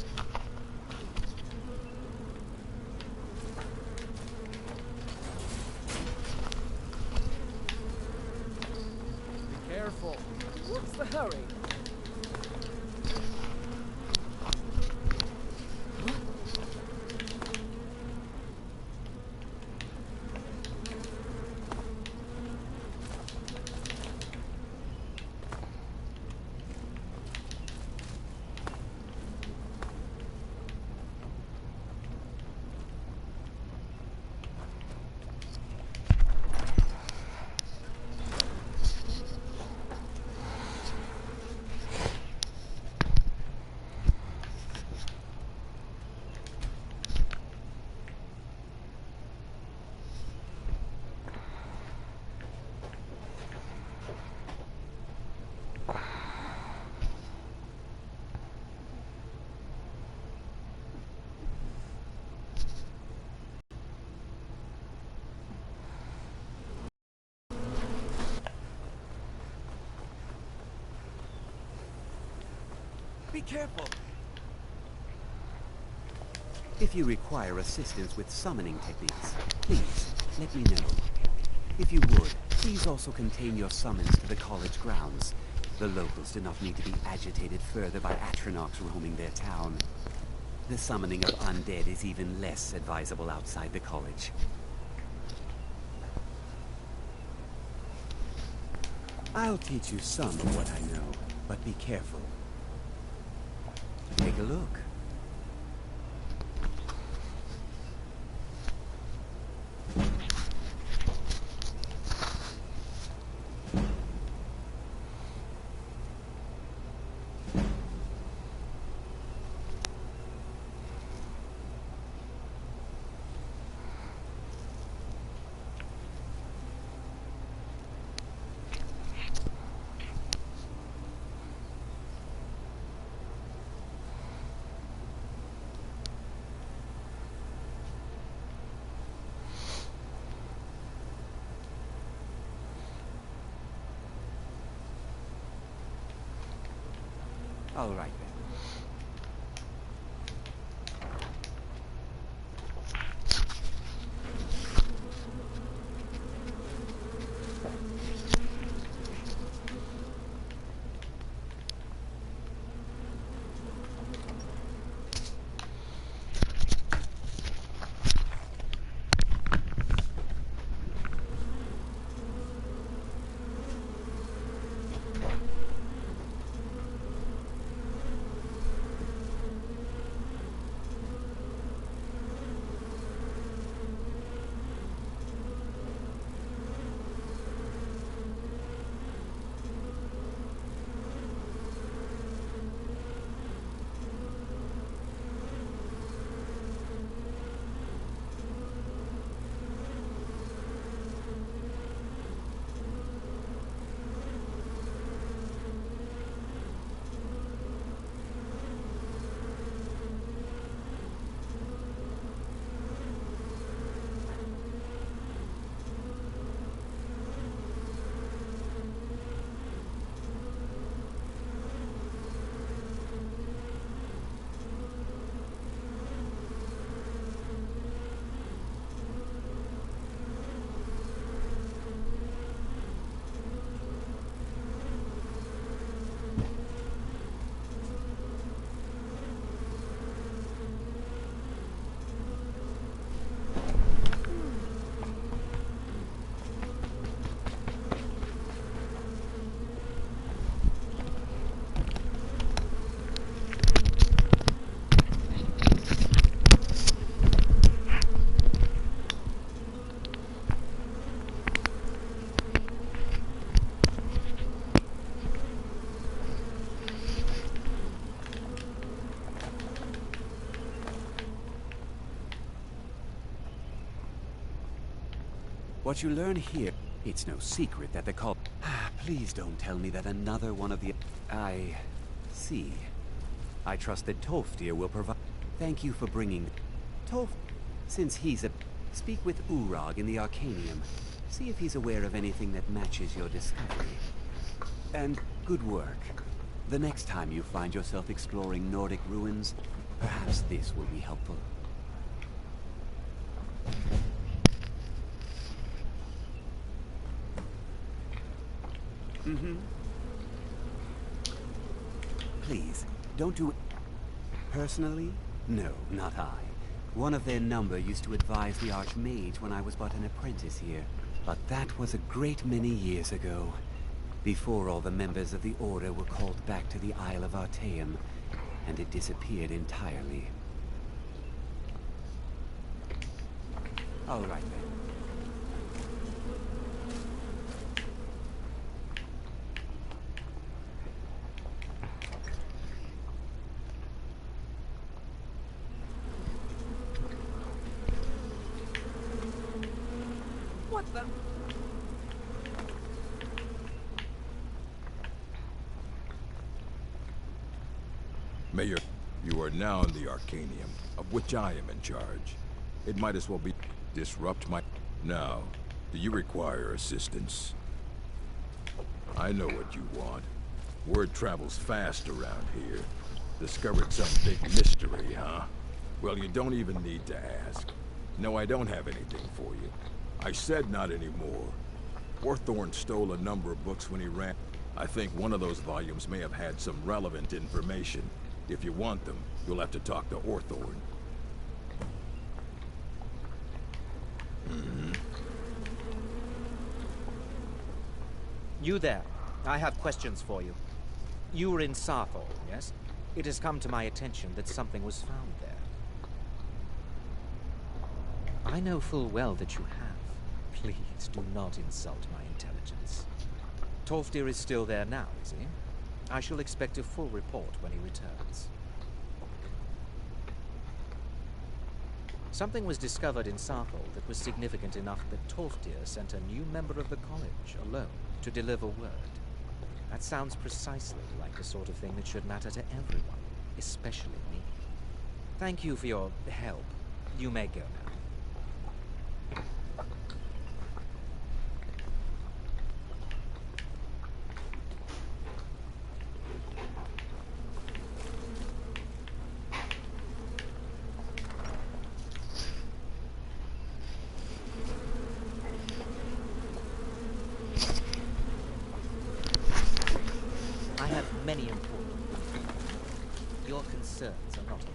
Be careful.
What's the hurry?
Be careful! If you require assistance with summoning techniques, please let me know. If you would, please also contain your summons to the college grounds. The locals do not need to be agitated further by Atronachs roaming their town. The summoning of undead is even less advisable outside the college. I'll teach you some of what I know, but be careful. Take a look. All right then. What you learn here, it's no secret that the call... Please don't tell me that another one of the... I... see. I trust that Tolfdir will provide... Thank you for bringing... Tolf... Since he's a... Speak with Urag in the Arcanium. See if he's aware of anything that matches your discovery. And good work. The next time you find yourself exploring Nordic ruins, perhaps this will be helpful. Please, don't do it. Personally? No, not I. One of their number used to advise the Archmage when I was but an apprentice here. But that was a great many years ago, before all the members of the Order were called back to the Isle of Artaeum, and it disappeared entirely. All right then.
What the?
Mayor, you are now in the Arcanium, of which I am in charge. It might as well be disrupt my... Now, do you require assistance? I know what you want. Word travels fast around here. Discovered some big mystery, huh? Well, you don't even need to ask. No, I don't have anything for you. I said not anymore. Orthorn stole a number of books when he ran. I think one of those volumes may have had some relevant information. If you want them, you'll have to talk to Orthorn.
You there. I have questions for you. You were in Sappho, yes? It has come to my attention that something was found there. I know full well that you have. Please, do not insult my intelligence. Tolfdir is still there now, is he? I shall expect a full report when he returns. Something was discovered in Sappho that was significant enough that Tolfdir sent a new member of the college alone to deliver word. That sounds precisely like the sort of thing that should matter to everyone, especially me. Thank you for your help. You may go now. I have many important things. Your concerns are not mine.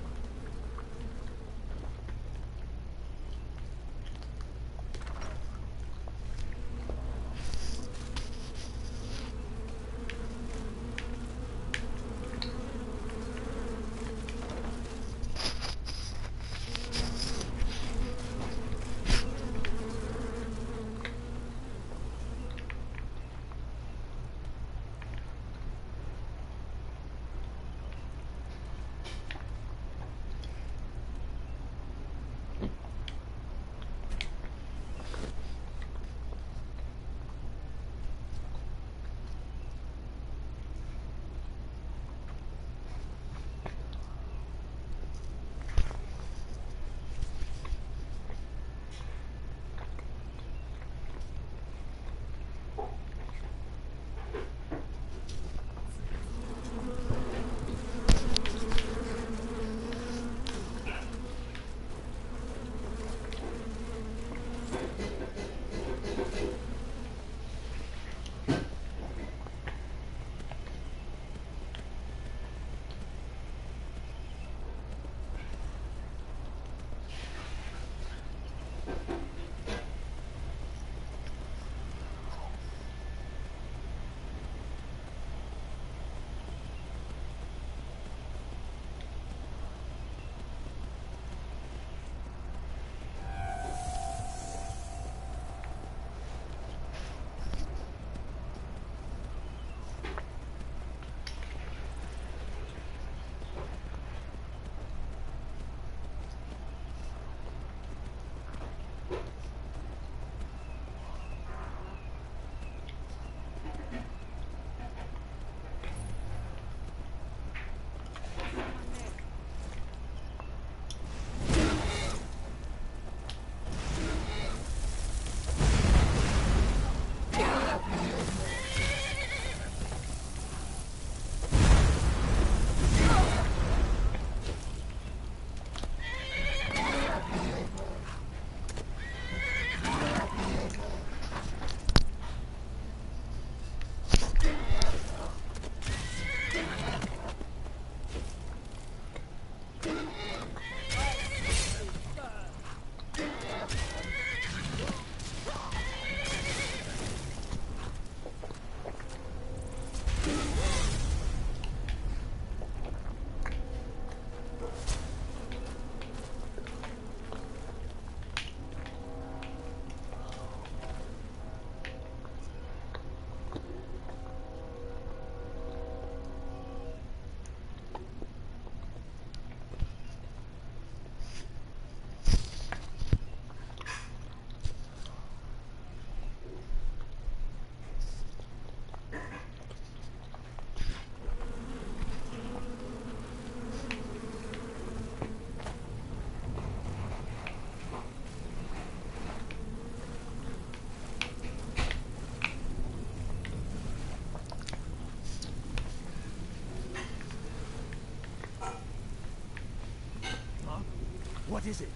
What is it?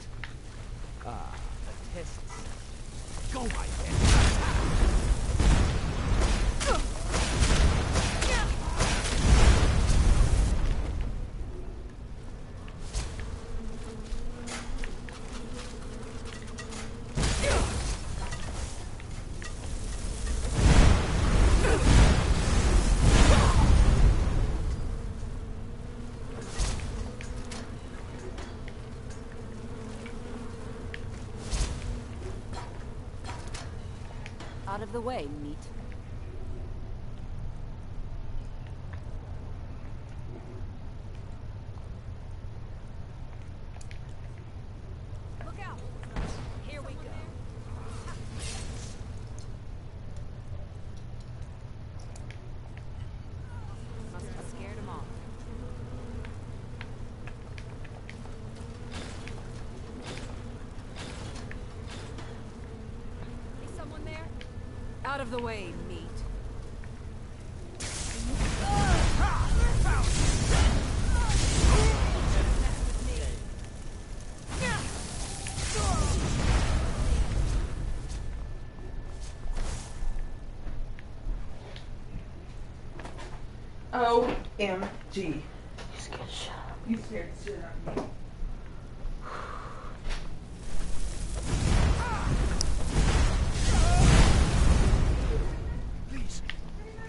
Ah, the tests. Go, my head.
Out of the way, meat.
Look out! Here we go. Must have scared him off. Is someone there? Out of the way, meat.
OMG. You scared the shit out of me.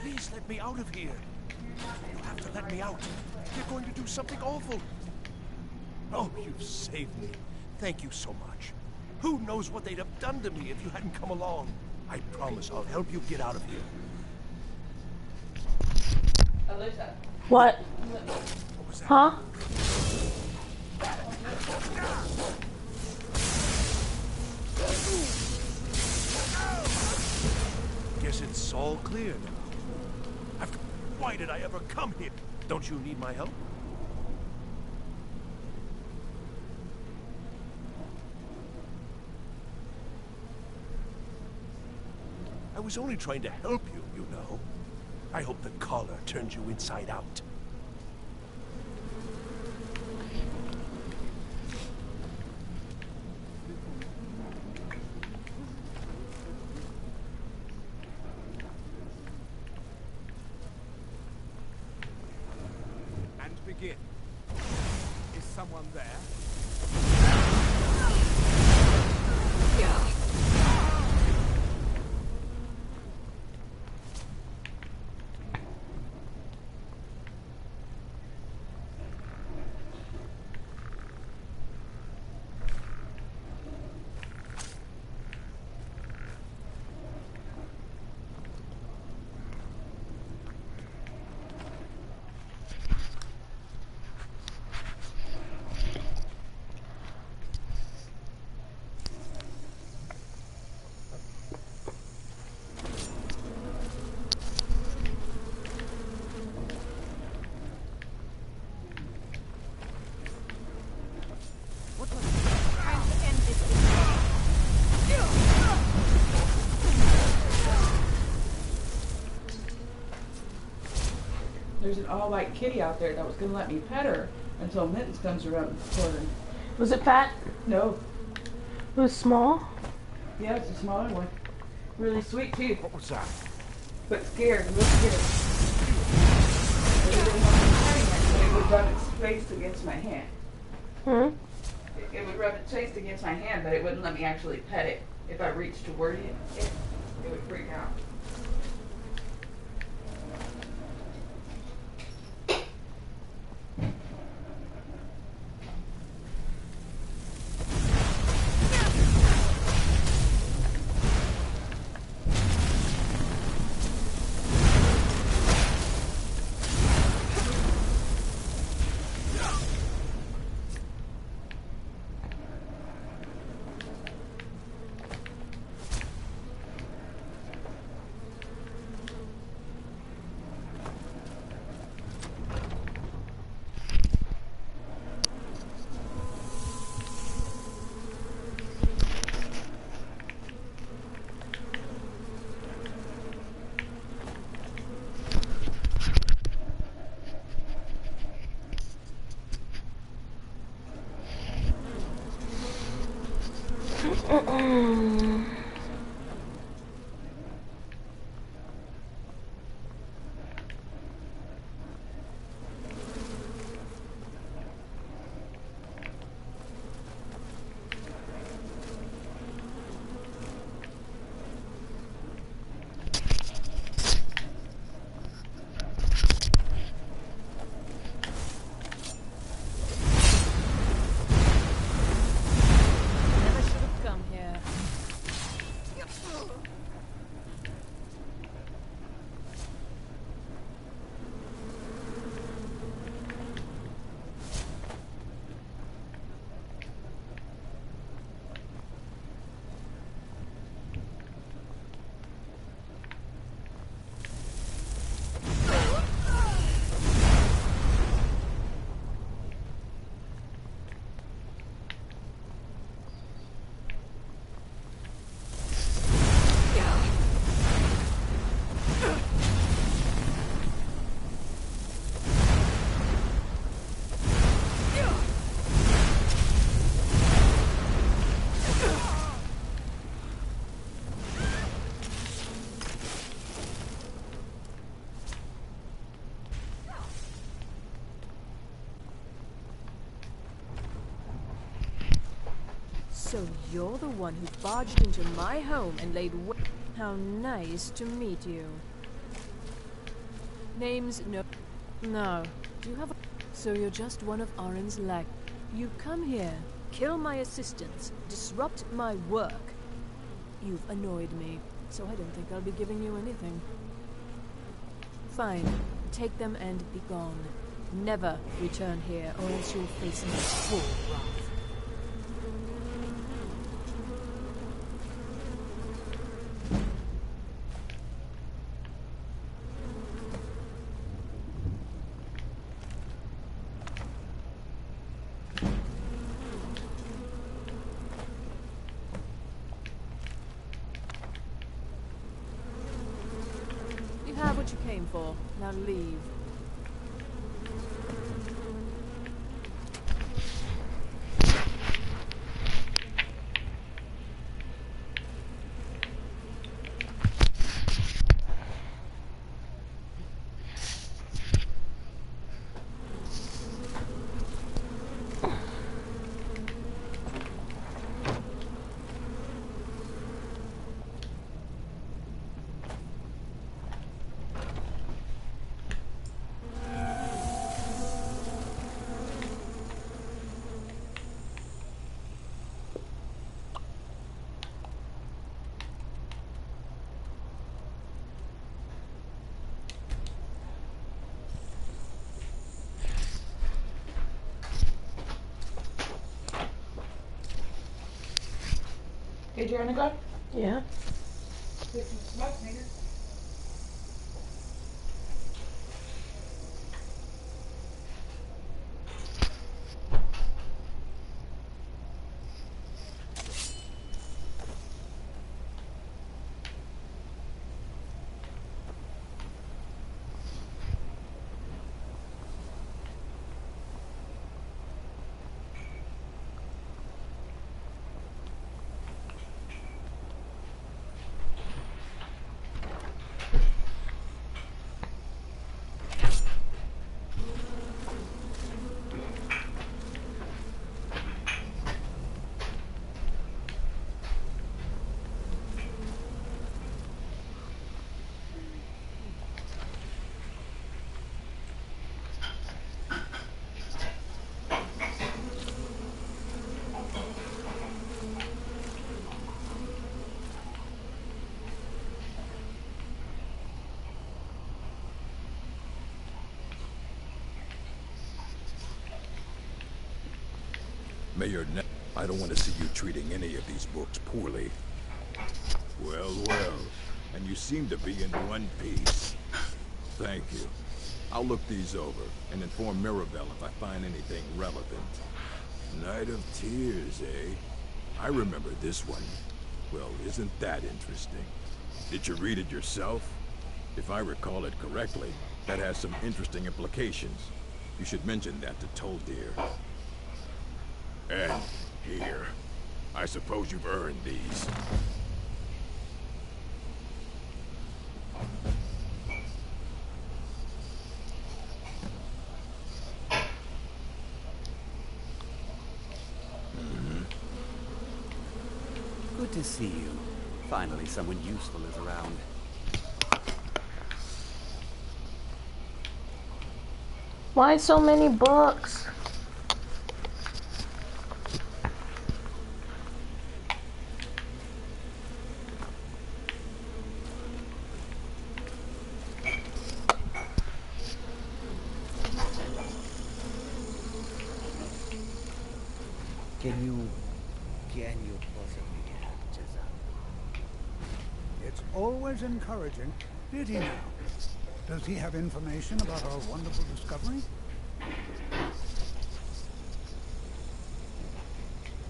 Please let me out of here. You have to let me out. They're going to do something awful. Oh, you've saved me. Thank you so much. Who knows what they'd have done to me if you hadn't come along. I promise I'll help you get out of here.
Alyssa.
What? Huh?
Guess it's all clear now. Why did I ever come here? Don't you need my help? I was only trying to help you, you know. I hope the collar turns you inside out.
And begin. Is someone there?
There's an all-white kitty out there that was going to let me pet her until Mittens comes around the corner.
Was it fat?
No.
It was small?
Yeah, it's a smaller one. Really sweet too.
What was that?
But scared, real scared. I didn't want to be petting it, but it would rub its face against my hand. It would rub its face against my hand, but it wouldn't let me actually pet it. If I reached toward it, it would freak out.
So you're the one who barged into my home and laid How nice to meet you. Name's No. Do you have a... So you're just one of Arin's lag. You come here, kill my assistants, disrupt my work. You've annoyed me, so I don't think I'll be giving you anything. Fine. Take them and be gone. Never return here, or else you'll face my full wrath. Have what you came for. Now leave.
Did you run a gun?
Yeah.
Get some smoke, nigga.
Mayor, I don't want to see you treating any of these books poorly. Well, well. And you seem to be in one piece. Thank you. I'll look these over and inform Mirabelle if I find anything relevant. Night of Tears, eh? I remember this one. Well, isn't that interesting? Did you read it yourself? If I recall it correctly, that has some interesting implications. You should mention that to Toldir. And here. I suppose you've earned these.
Good to see you. Finally, someone useful is around.
Why so many books?
Can you possibly help Jazam?
It's always encouraging. Did he now? Does he have information about our wonderful discovery?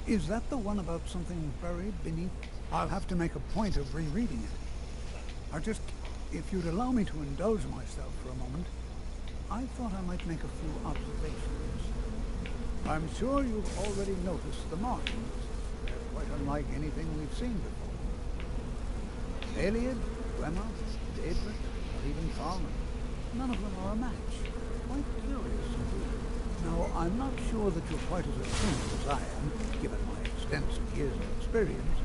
Is that the one about something buried beneath? I'll have to make a point of rereading it. If you'd allow me to indulge myself for a moment, I thought I might make a few observations. I'm sure you've already noticed the markings. They're quite unlike anything we've seen before. Aliad, Glemma, Daedric, or even Thalman. None of them are a match. Quite curious indeed. Now, I'm not sure that you're quite as attuned as I am, given my extensive years of experience.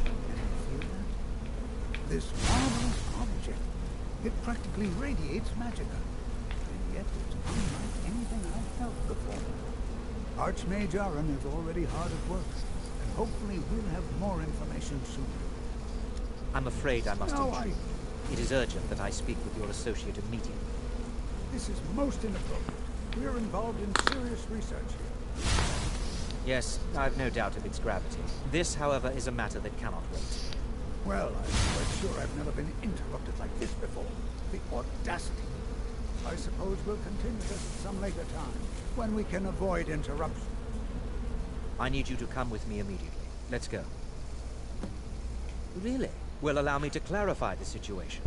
Can you feel that? This marvelous object, it practically radiates magicka. And yet it's unlike anything I've felt before. Archmage Aaron is already hard at work, and hopefully we'll have more information soon.
I'm afraid I must intrude. It is urgent that I speak with your associate immediately.
This is most inappropriate. We're involved in serious research here.
Yes, I've no doubt of its gravity. This, however, is a matter that cannot wait.
Well, I'm quite sure I've never been interrupted like this before. The audacity. I suppose we'll continue this at some later time, when we can avoid interruption.
I need you to come with me immediately. Let's go. Really? Well, allow me to clarify the situation.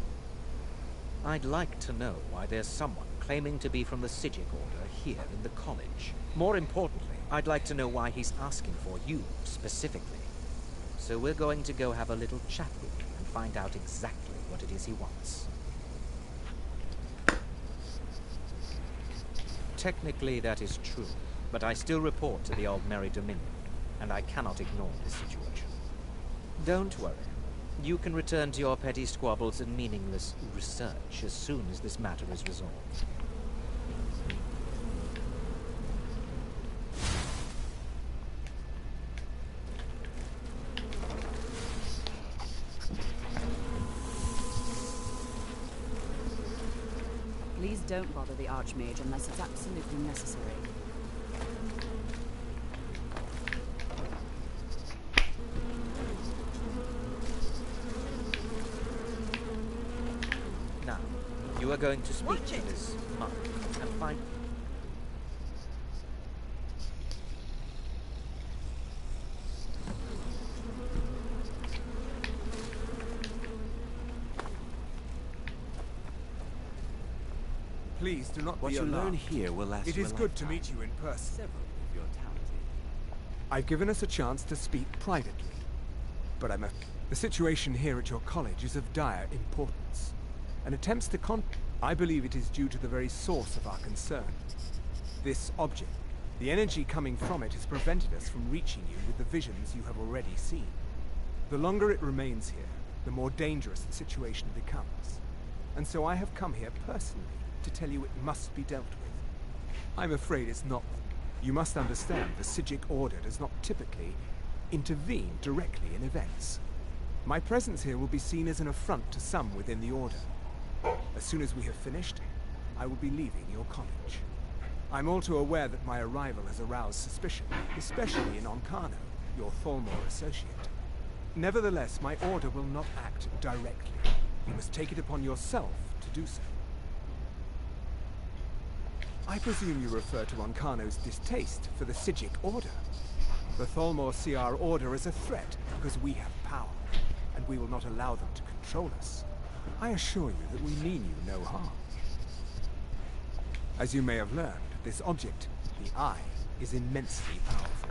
I'd like to know why there's someone claiming to be from the Psijic Order here in the college. More importantly, I'd like to know why he's asking for you, specifically. So we're going to go have a little chat with him and find out exactly what it is he wants. Technically, that is true, but I still report to the Aldmeri Dominion, and I cannot ignore this situation. Don't worry. You can return to your petty squabbles and meaningless research as soon as this matter is resolved.
Please don't bother the Archmage unless it's absolutely necessary.
Now, you are going to speak to this monk and find...
Please do not
What
be
you
alarmed.
learn here will last
It
you a
is good to
lifetime.
meet you in person.
Several of your talented.
I've given us a chance to speak privately, but the situation here at your college is of dire importance. And attempts to I believe it is due to the very source of our concern. This object. The energy coming from it has prevented us from reaching you with the visions you have already seen. The longer it remains here, the more dangerous the situation becomes. And so I have come here personally to tell you it must be dealt with. I'm afraid it's not. You must understand the Psijic Order does not typically intervene directly in events. My presence here will be seen as an affront to some within the Order. As soon as we have finished, I will be leaving your college. I'm all too aware that my arrival has aroused suspicion, especially in Oncano, your Thalmor associate. Nevertheless, my order will not act directly. You must take it upon yourself to do so. I presume you refer to Oncano's distaste for the Psijic Order. The Thalmor see our order as a threat because we have power, and we will not allow them to control us. I assure you that we mean you no harm. As you may have learned, this object, the Eye, is immensely powerful.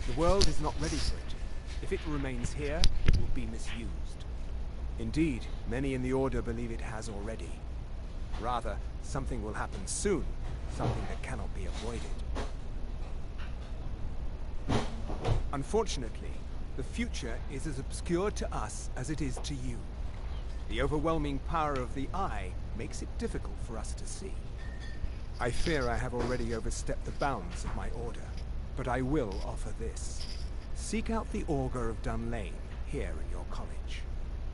The world is not ready for it, If it remains here, it will be misused. Indeed, many in the Order believe it has already. Rather, something will happen soon, something that cannot be avoided. Unfortunately, the future is as obscure to us as it is to you. The overwhelming power of the Eye makes it difficult for us to see. I fear I have already overstepped the bounds of my order, but I will offer this. Seek out the Augur of Dunlane here in your college.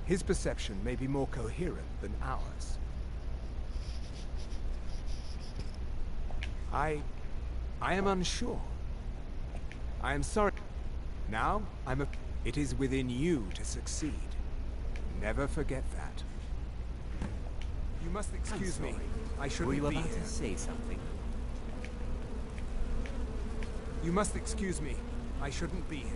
His perception may be more coherent than ours. I am unsure. I am sorry. Now, it is within you to succeed. Never forget that. You must excuse me. I shouldn't be here.
Were you about to say something?
You must excuse me. I shouldn't be here.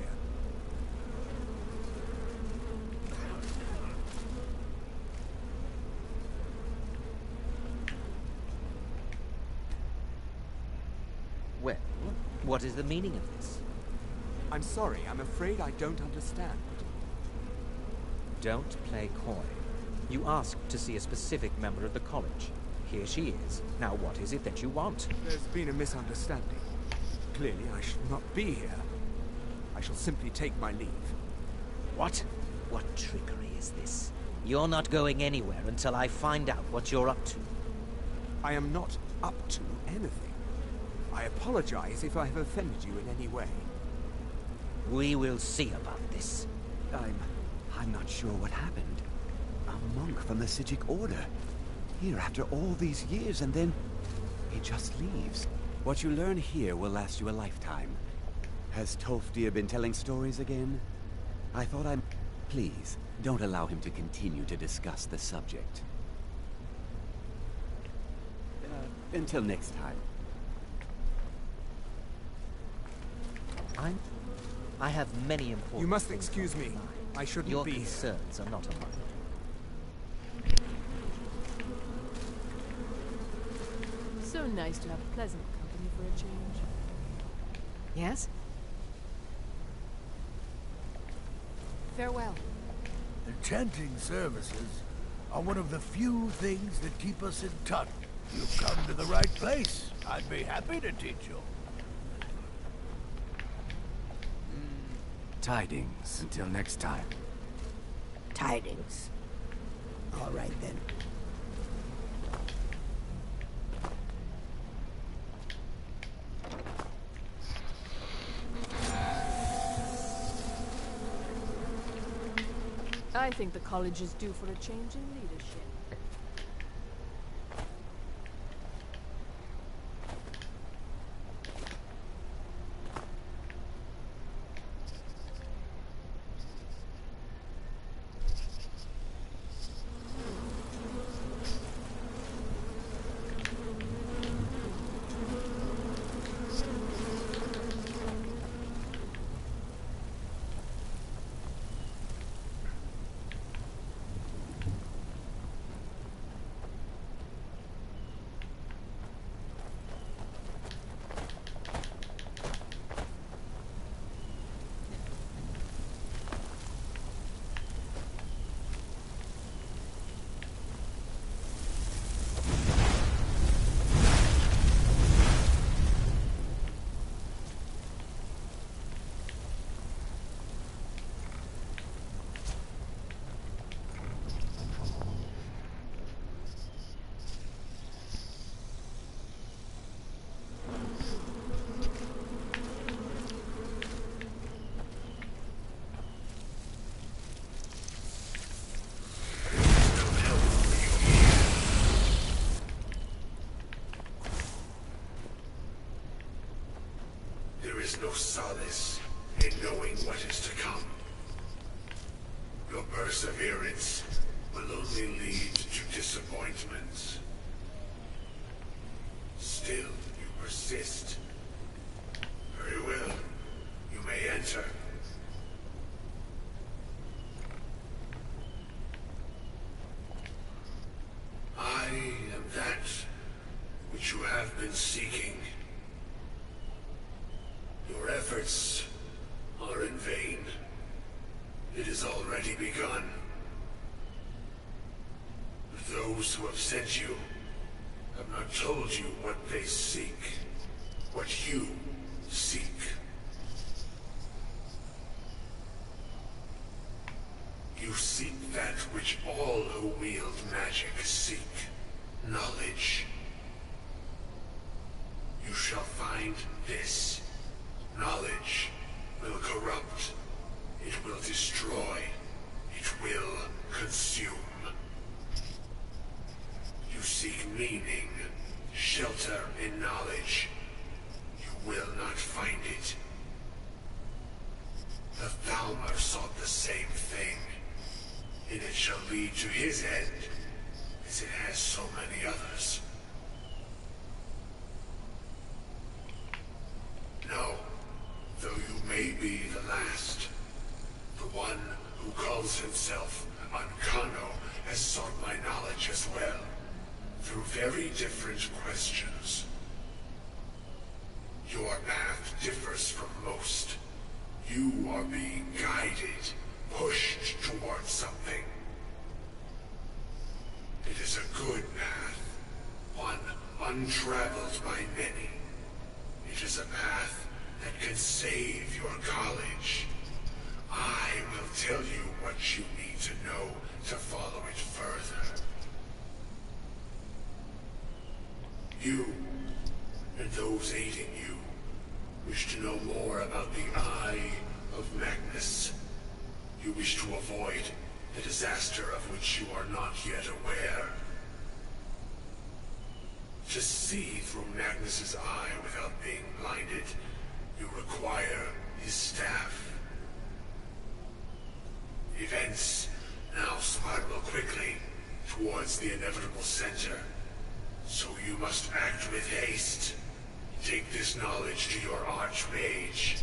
Well, what is the meaning of this?
I'm sorry. I'm afraid I don't understand.
Don't play coy. You asked to see a specific member of the college. Here she is. Now what is it that you want?
There's been a misunderstanding. Clearly I should not be here. I shall simply take my leave.
What? What trickery is this? You're not going anywhere until I find out what you're up to.
I am not up to anything. I apologize if I have offended you in any way.
We will see about this.
I'm not sure what happened. A monk from the Sijic Order. Here after all these years, and then he just leaves. What you learn here will last you a lifetime. Has Tofdir been telling stories again? I thought I'm... Please, don't allow him to continue to discuss the subject. Until next time.
I have many important...
You must excuse me. I shouldn't
Your
be here.
concerns are not of mine.
So nice to have pleasant company for a change. Yes? Farewell.
The chanting services are one of the few things that keep us in touch. You've come to the right place. I'd be happy to teach you.
Tidings. Until next time.
Tidings. All right then.
I think the college is due for a change in leadership.
There is no solace in knowing what is to come. Your perseverance will only lead to disappointments. Still, you persist. Very well. You may enter. I am that which you have been seeking. Your efforts are in vain. It has already begun. Those who have sent you have not told you what they seek, what you seek. You seek that which all who wield magic seek, knowledge. You shall find this. Knowledge will corrupt. It will destroy. It will consume. You seek meaning, shelter in knowledge. You will not find it. The Thalmor sought the same thing, and it shall lead to his end, as it has so many others. No, though you may be the last, the one who calls himself Ancano has sought my knowledge as well, through very different questions. Your path differs from most. You are being guided, pushed towards something. It is a good path, one untraveled by many. It is a path that can save your college. I will tell you what you need to know to follow it further. You, and those aiding you, wish to know more about the Eye of Magnus. You wish to avoid the disaster of which you are not yet aware. To see through Magnus's eye without being blinded, you require his staff. Events now spiral quickly towards the inevitable center, so you must act with haste. Take this knowledge to your Archmage.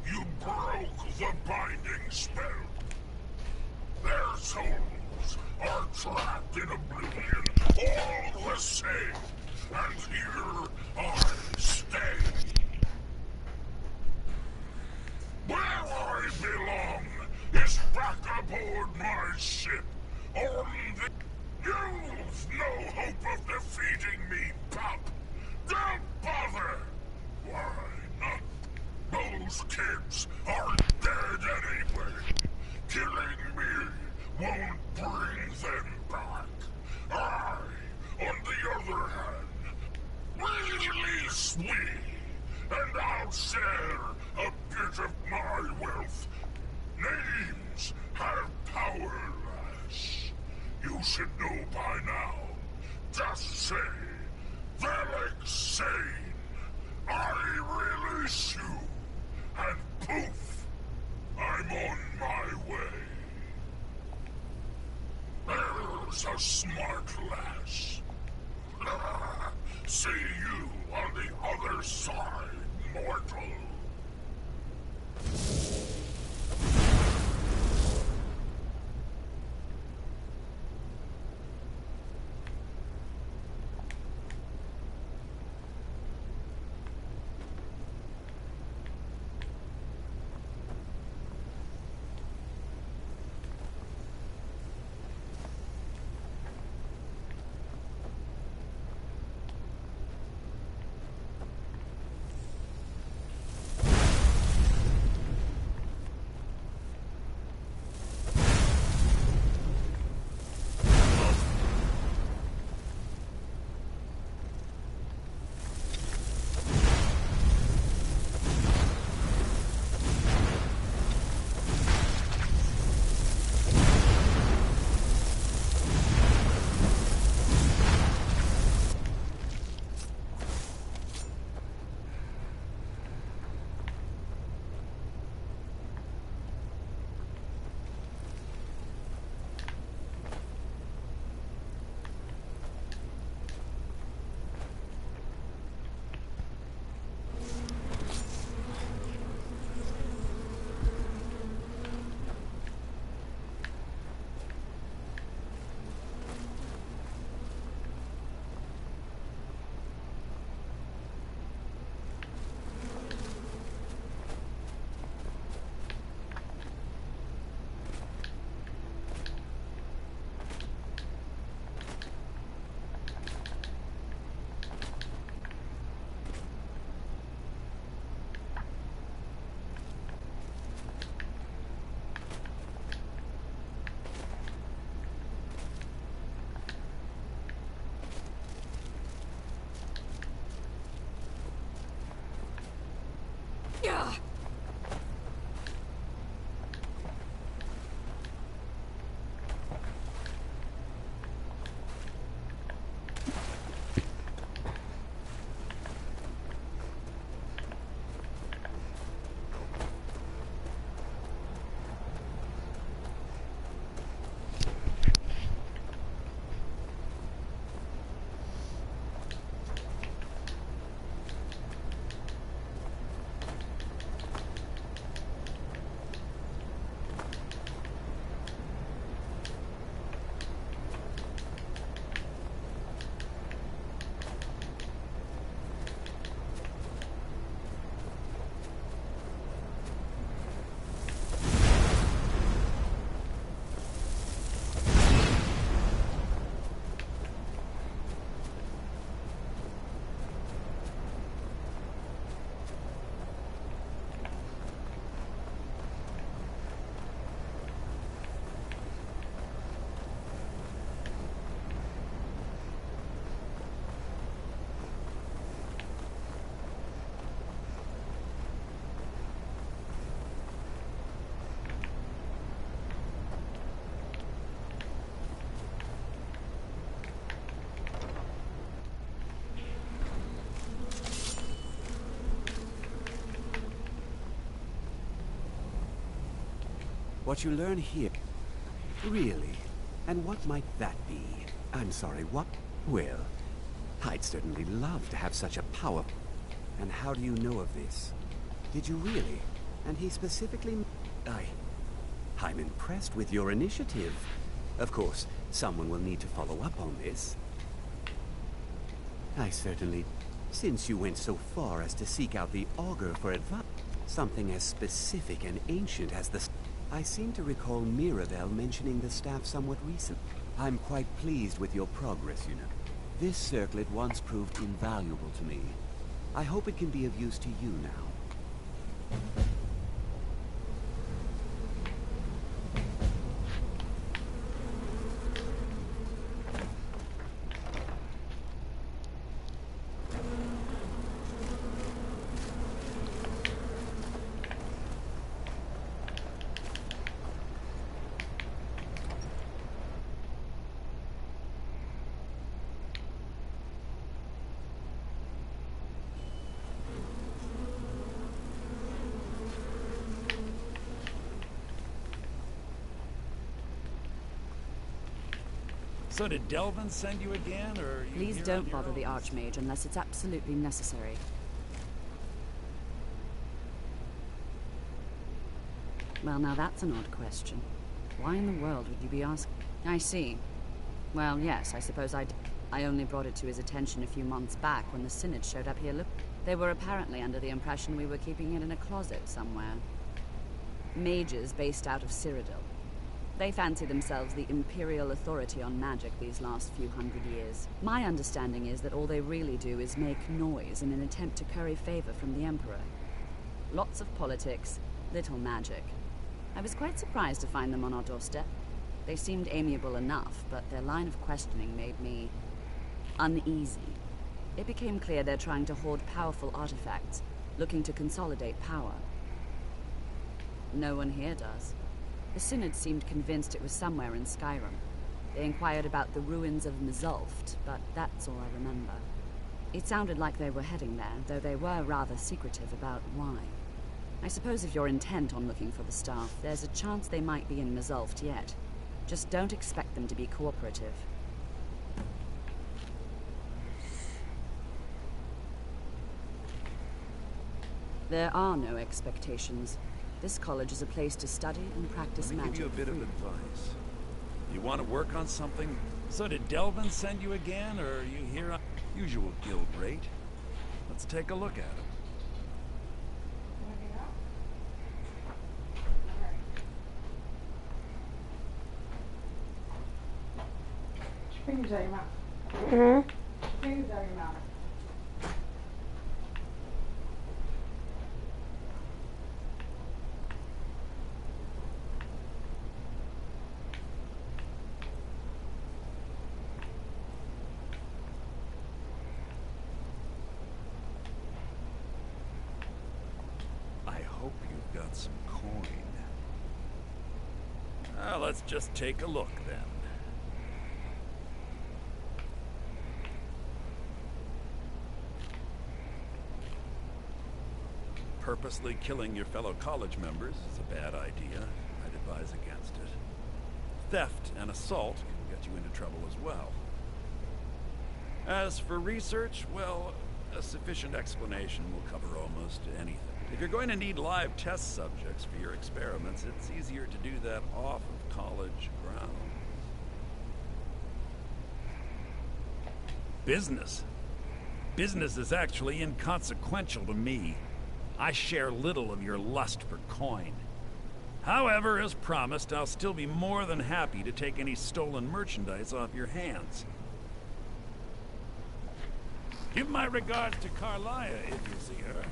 You broke the binding spell. Their souls are trapped in oblivion, all the same. And here I stay. Where I belong is back aboard my ship. On the... You've no hope of defeating me, pup. Don't bother. Why not? Those kids are dead anyway. Killing me won't bring them back. I, on the other hand, release me, and I'll share a bit of my wealth. Names have power, lass. You should know by now. Just say, Velik Sane. I release you, and poof, I'm on my way. There's a smart lass. See you on the other side, mortal.
What you learn here... Really? And what might that be? I'm sorry, what? Well, I'd certainly love to have such a power... And how do you know of this? Did you really? And he specifically... I'm impressed with your initiative. Of course, someone will need to follow up on this. I certainly... Since you went so far as to seek out the Augur for advice, something as specific and ancient as the... I seem to recall Mirabelle mentioning the staff somewhat recent. I'm quite pleased with your progress, you know. This circlet once proved invaluable to me. I hope it can be of use to you now.
So did Delvin send you again, or...
Please don't bother the Archmage unless it's absolutely necessary. Well, now that's an odd question. Why in the world would you be asking? I see. Well, yes, I suppose I did. I only brought it to his attention a few months back when the Synod showed up here. Look, they were apparently under the impression we were keeping it in a closet somewhere. Mages based out of Cyrodiil. They fancy themselves the imperial authority on magic these last few hundred years. My understanding is that all they really do is make noise in an attempt to curry favor from the Emperor. Lots of politics, little magic. I was quite surprised to find them on our doorstep. They seemed amiable enough, but their line of questioning made me uneasy. It became clear they're trying to hoard powerful artifacts, looking to consolidate power. No one here does. The Synod seemed convinced it was somewhere in Skyrim. They inquired about the ruins of Mzulft, but that's all I remember. It sounded like they were heading there, though they were rather secretive about why. I suppose if you're intent on looking for the staff, there's a chance they might be in Mzulft yet. Just don't expect them to be cooperative. There are no expectations. This college is a place to study and practice magic.
Let me give you a bit of advice. You want to work on something? So did Delvin send you again, or are you here on usual guild rate? Let's take a look at him.
Fingers out your mouth. Fingers out your mouth.
Some coin. Let's just take a look then. Purposely killing your fellow college members is a bad idea. I'd advise against it. Theft and assault can get you into trouble as well. As for research, well, a sufficient explanation will cover almost anything. If you're going to need live test subjects for your experiments, it's easier to do that off of college grounds. Business? Business is actually inconsequential to me. I share little of your lust for coin. However, as promised, I'll still be more than happy to take any stolen merchandise off your hands. Give my regards to Carlia if you see her.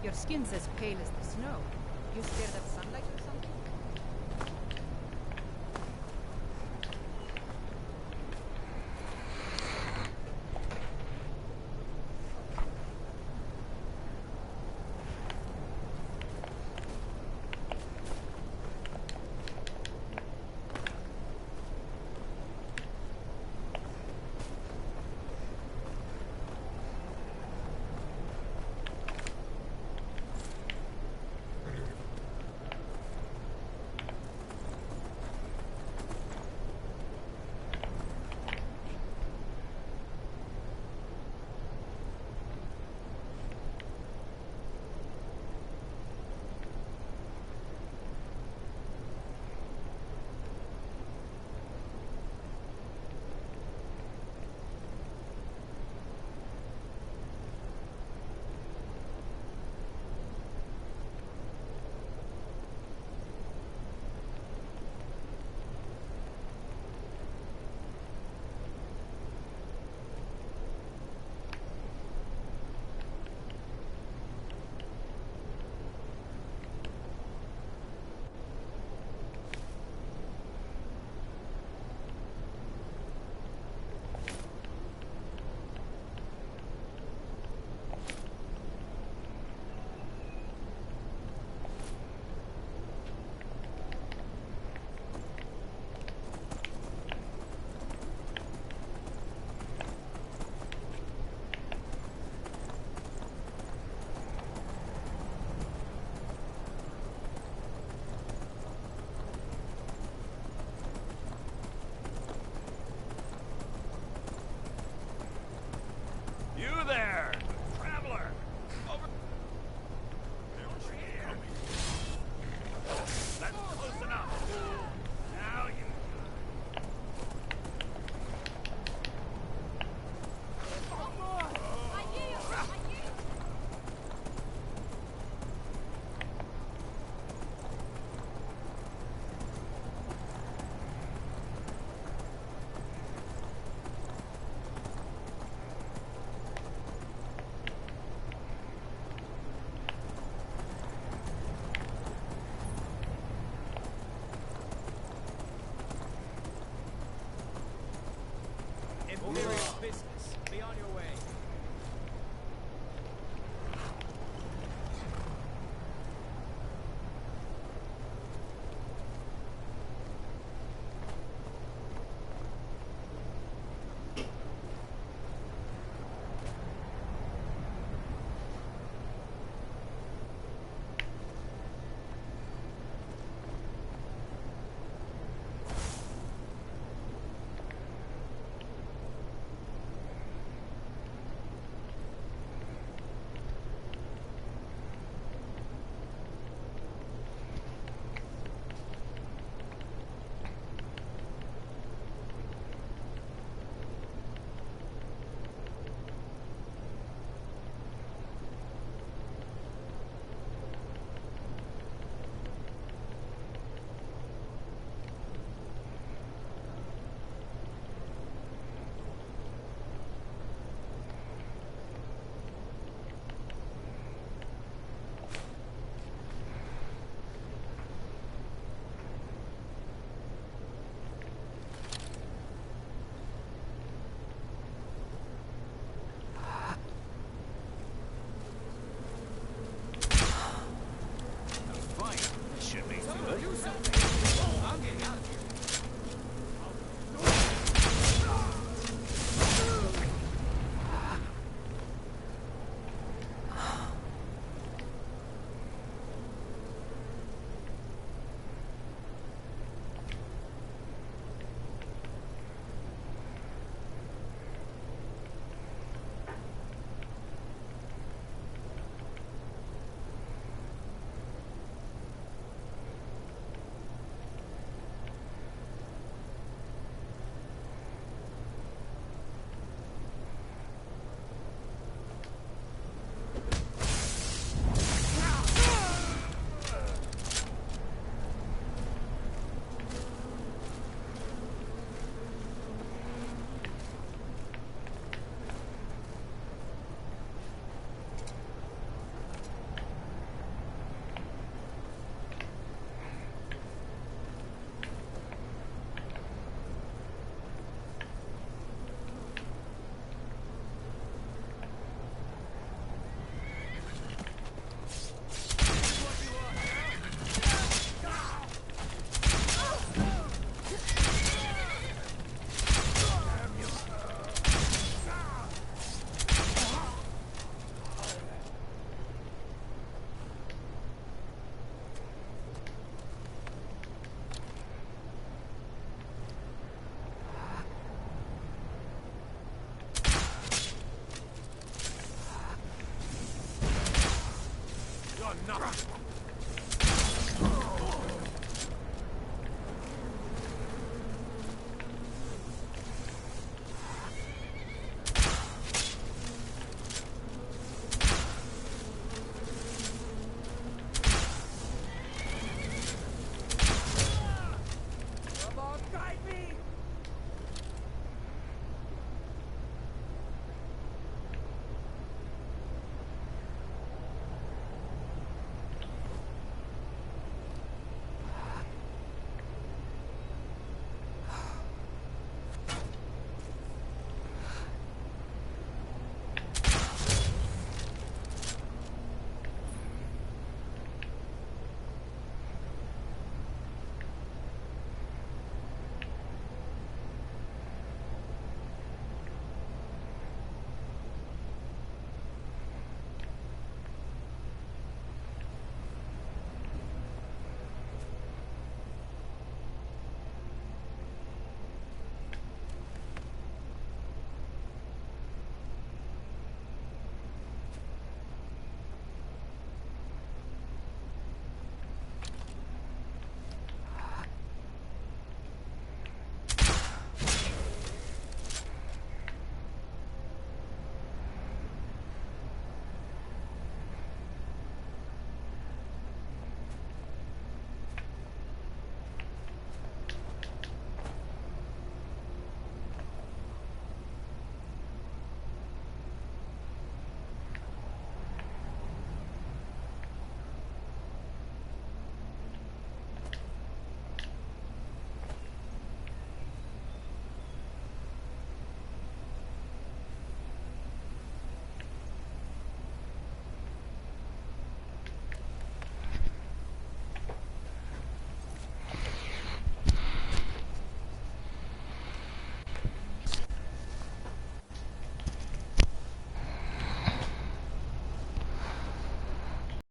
Your skin's as pale as the snow. You scared of sunlight?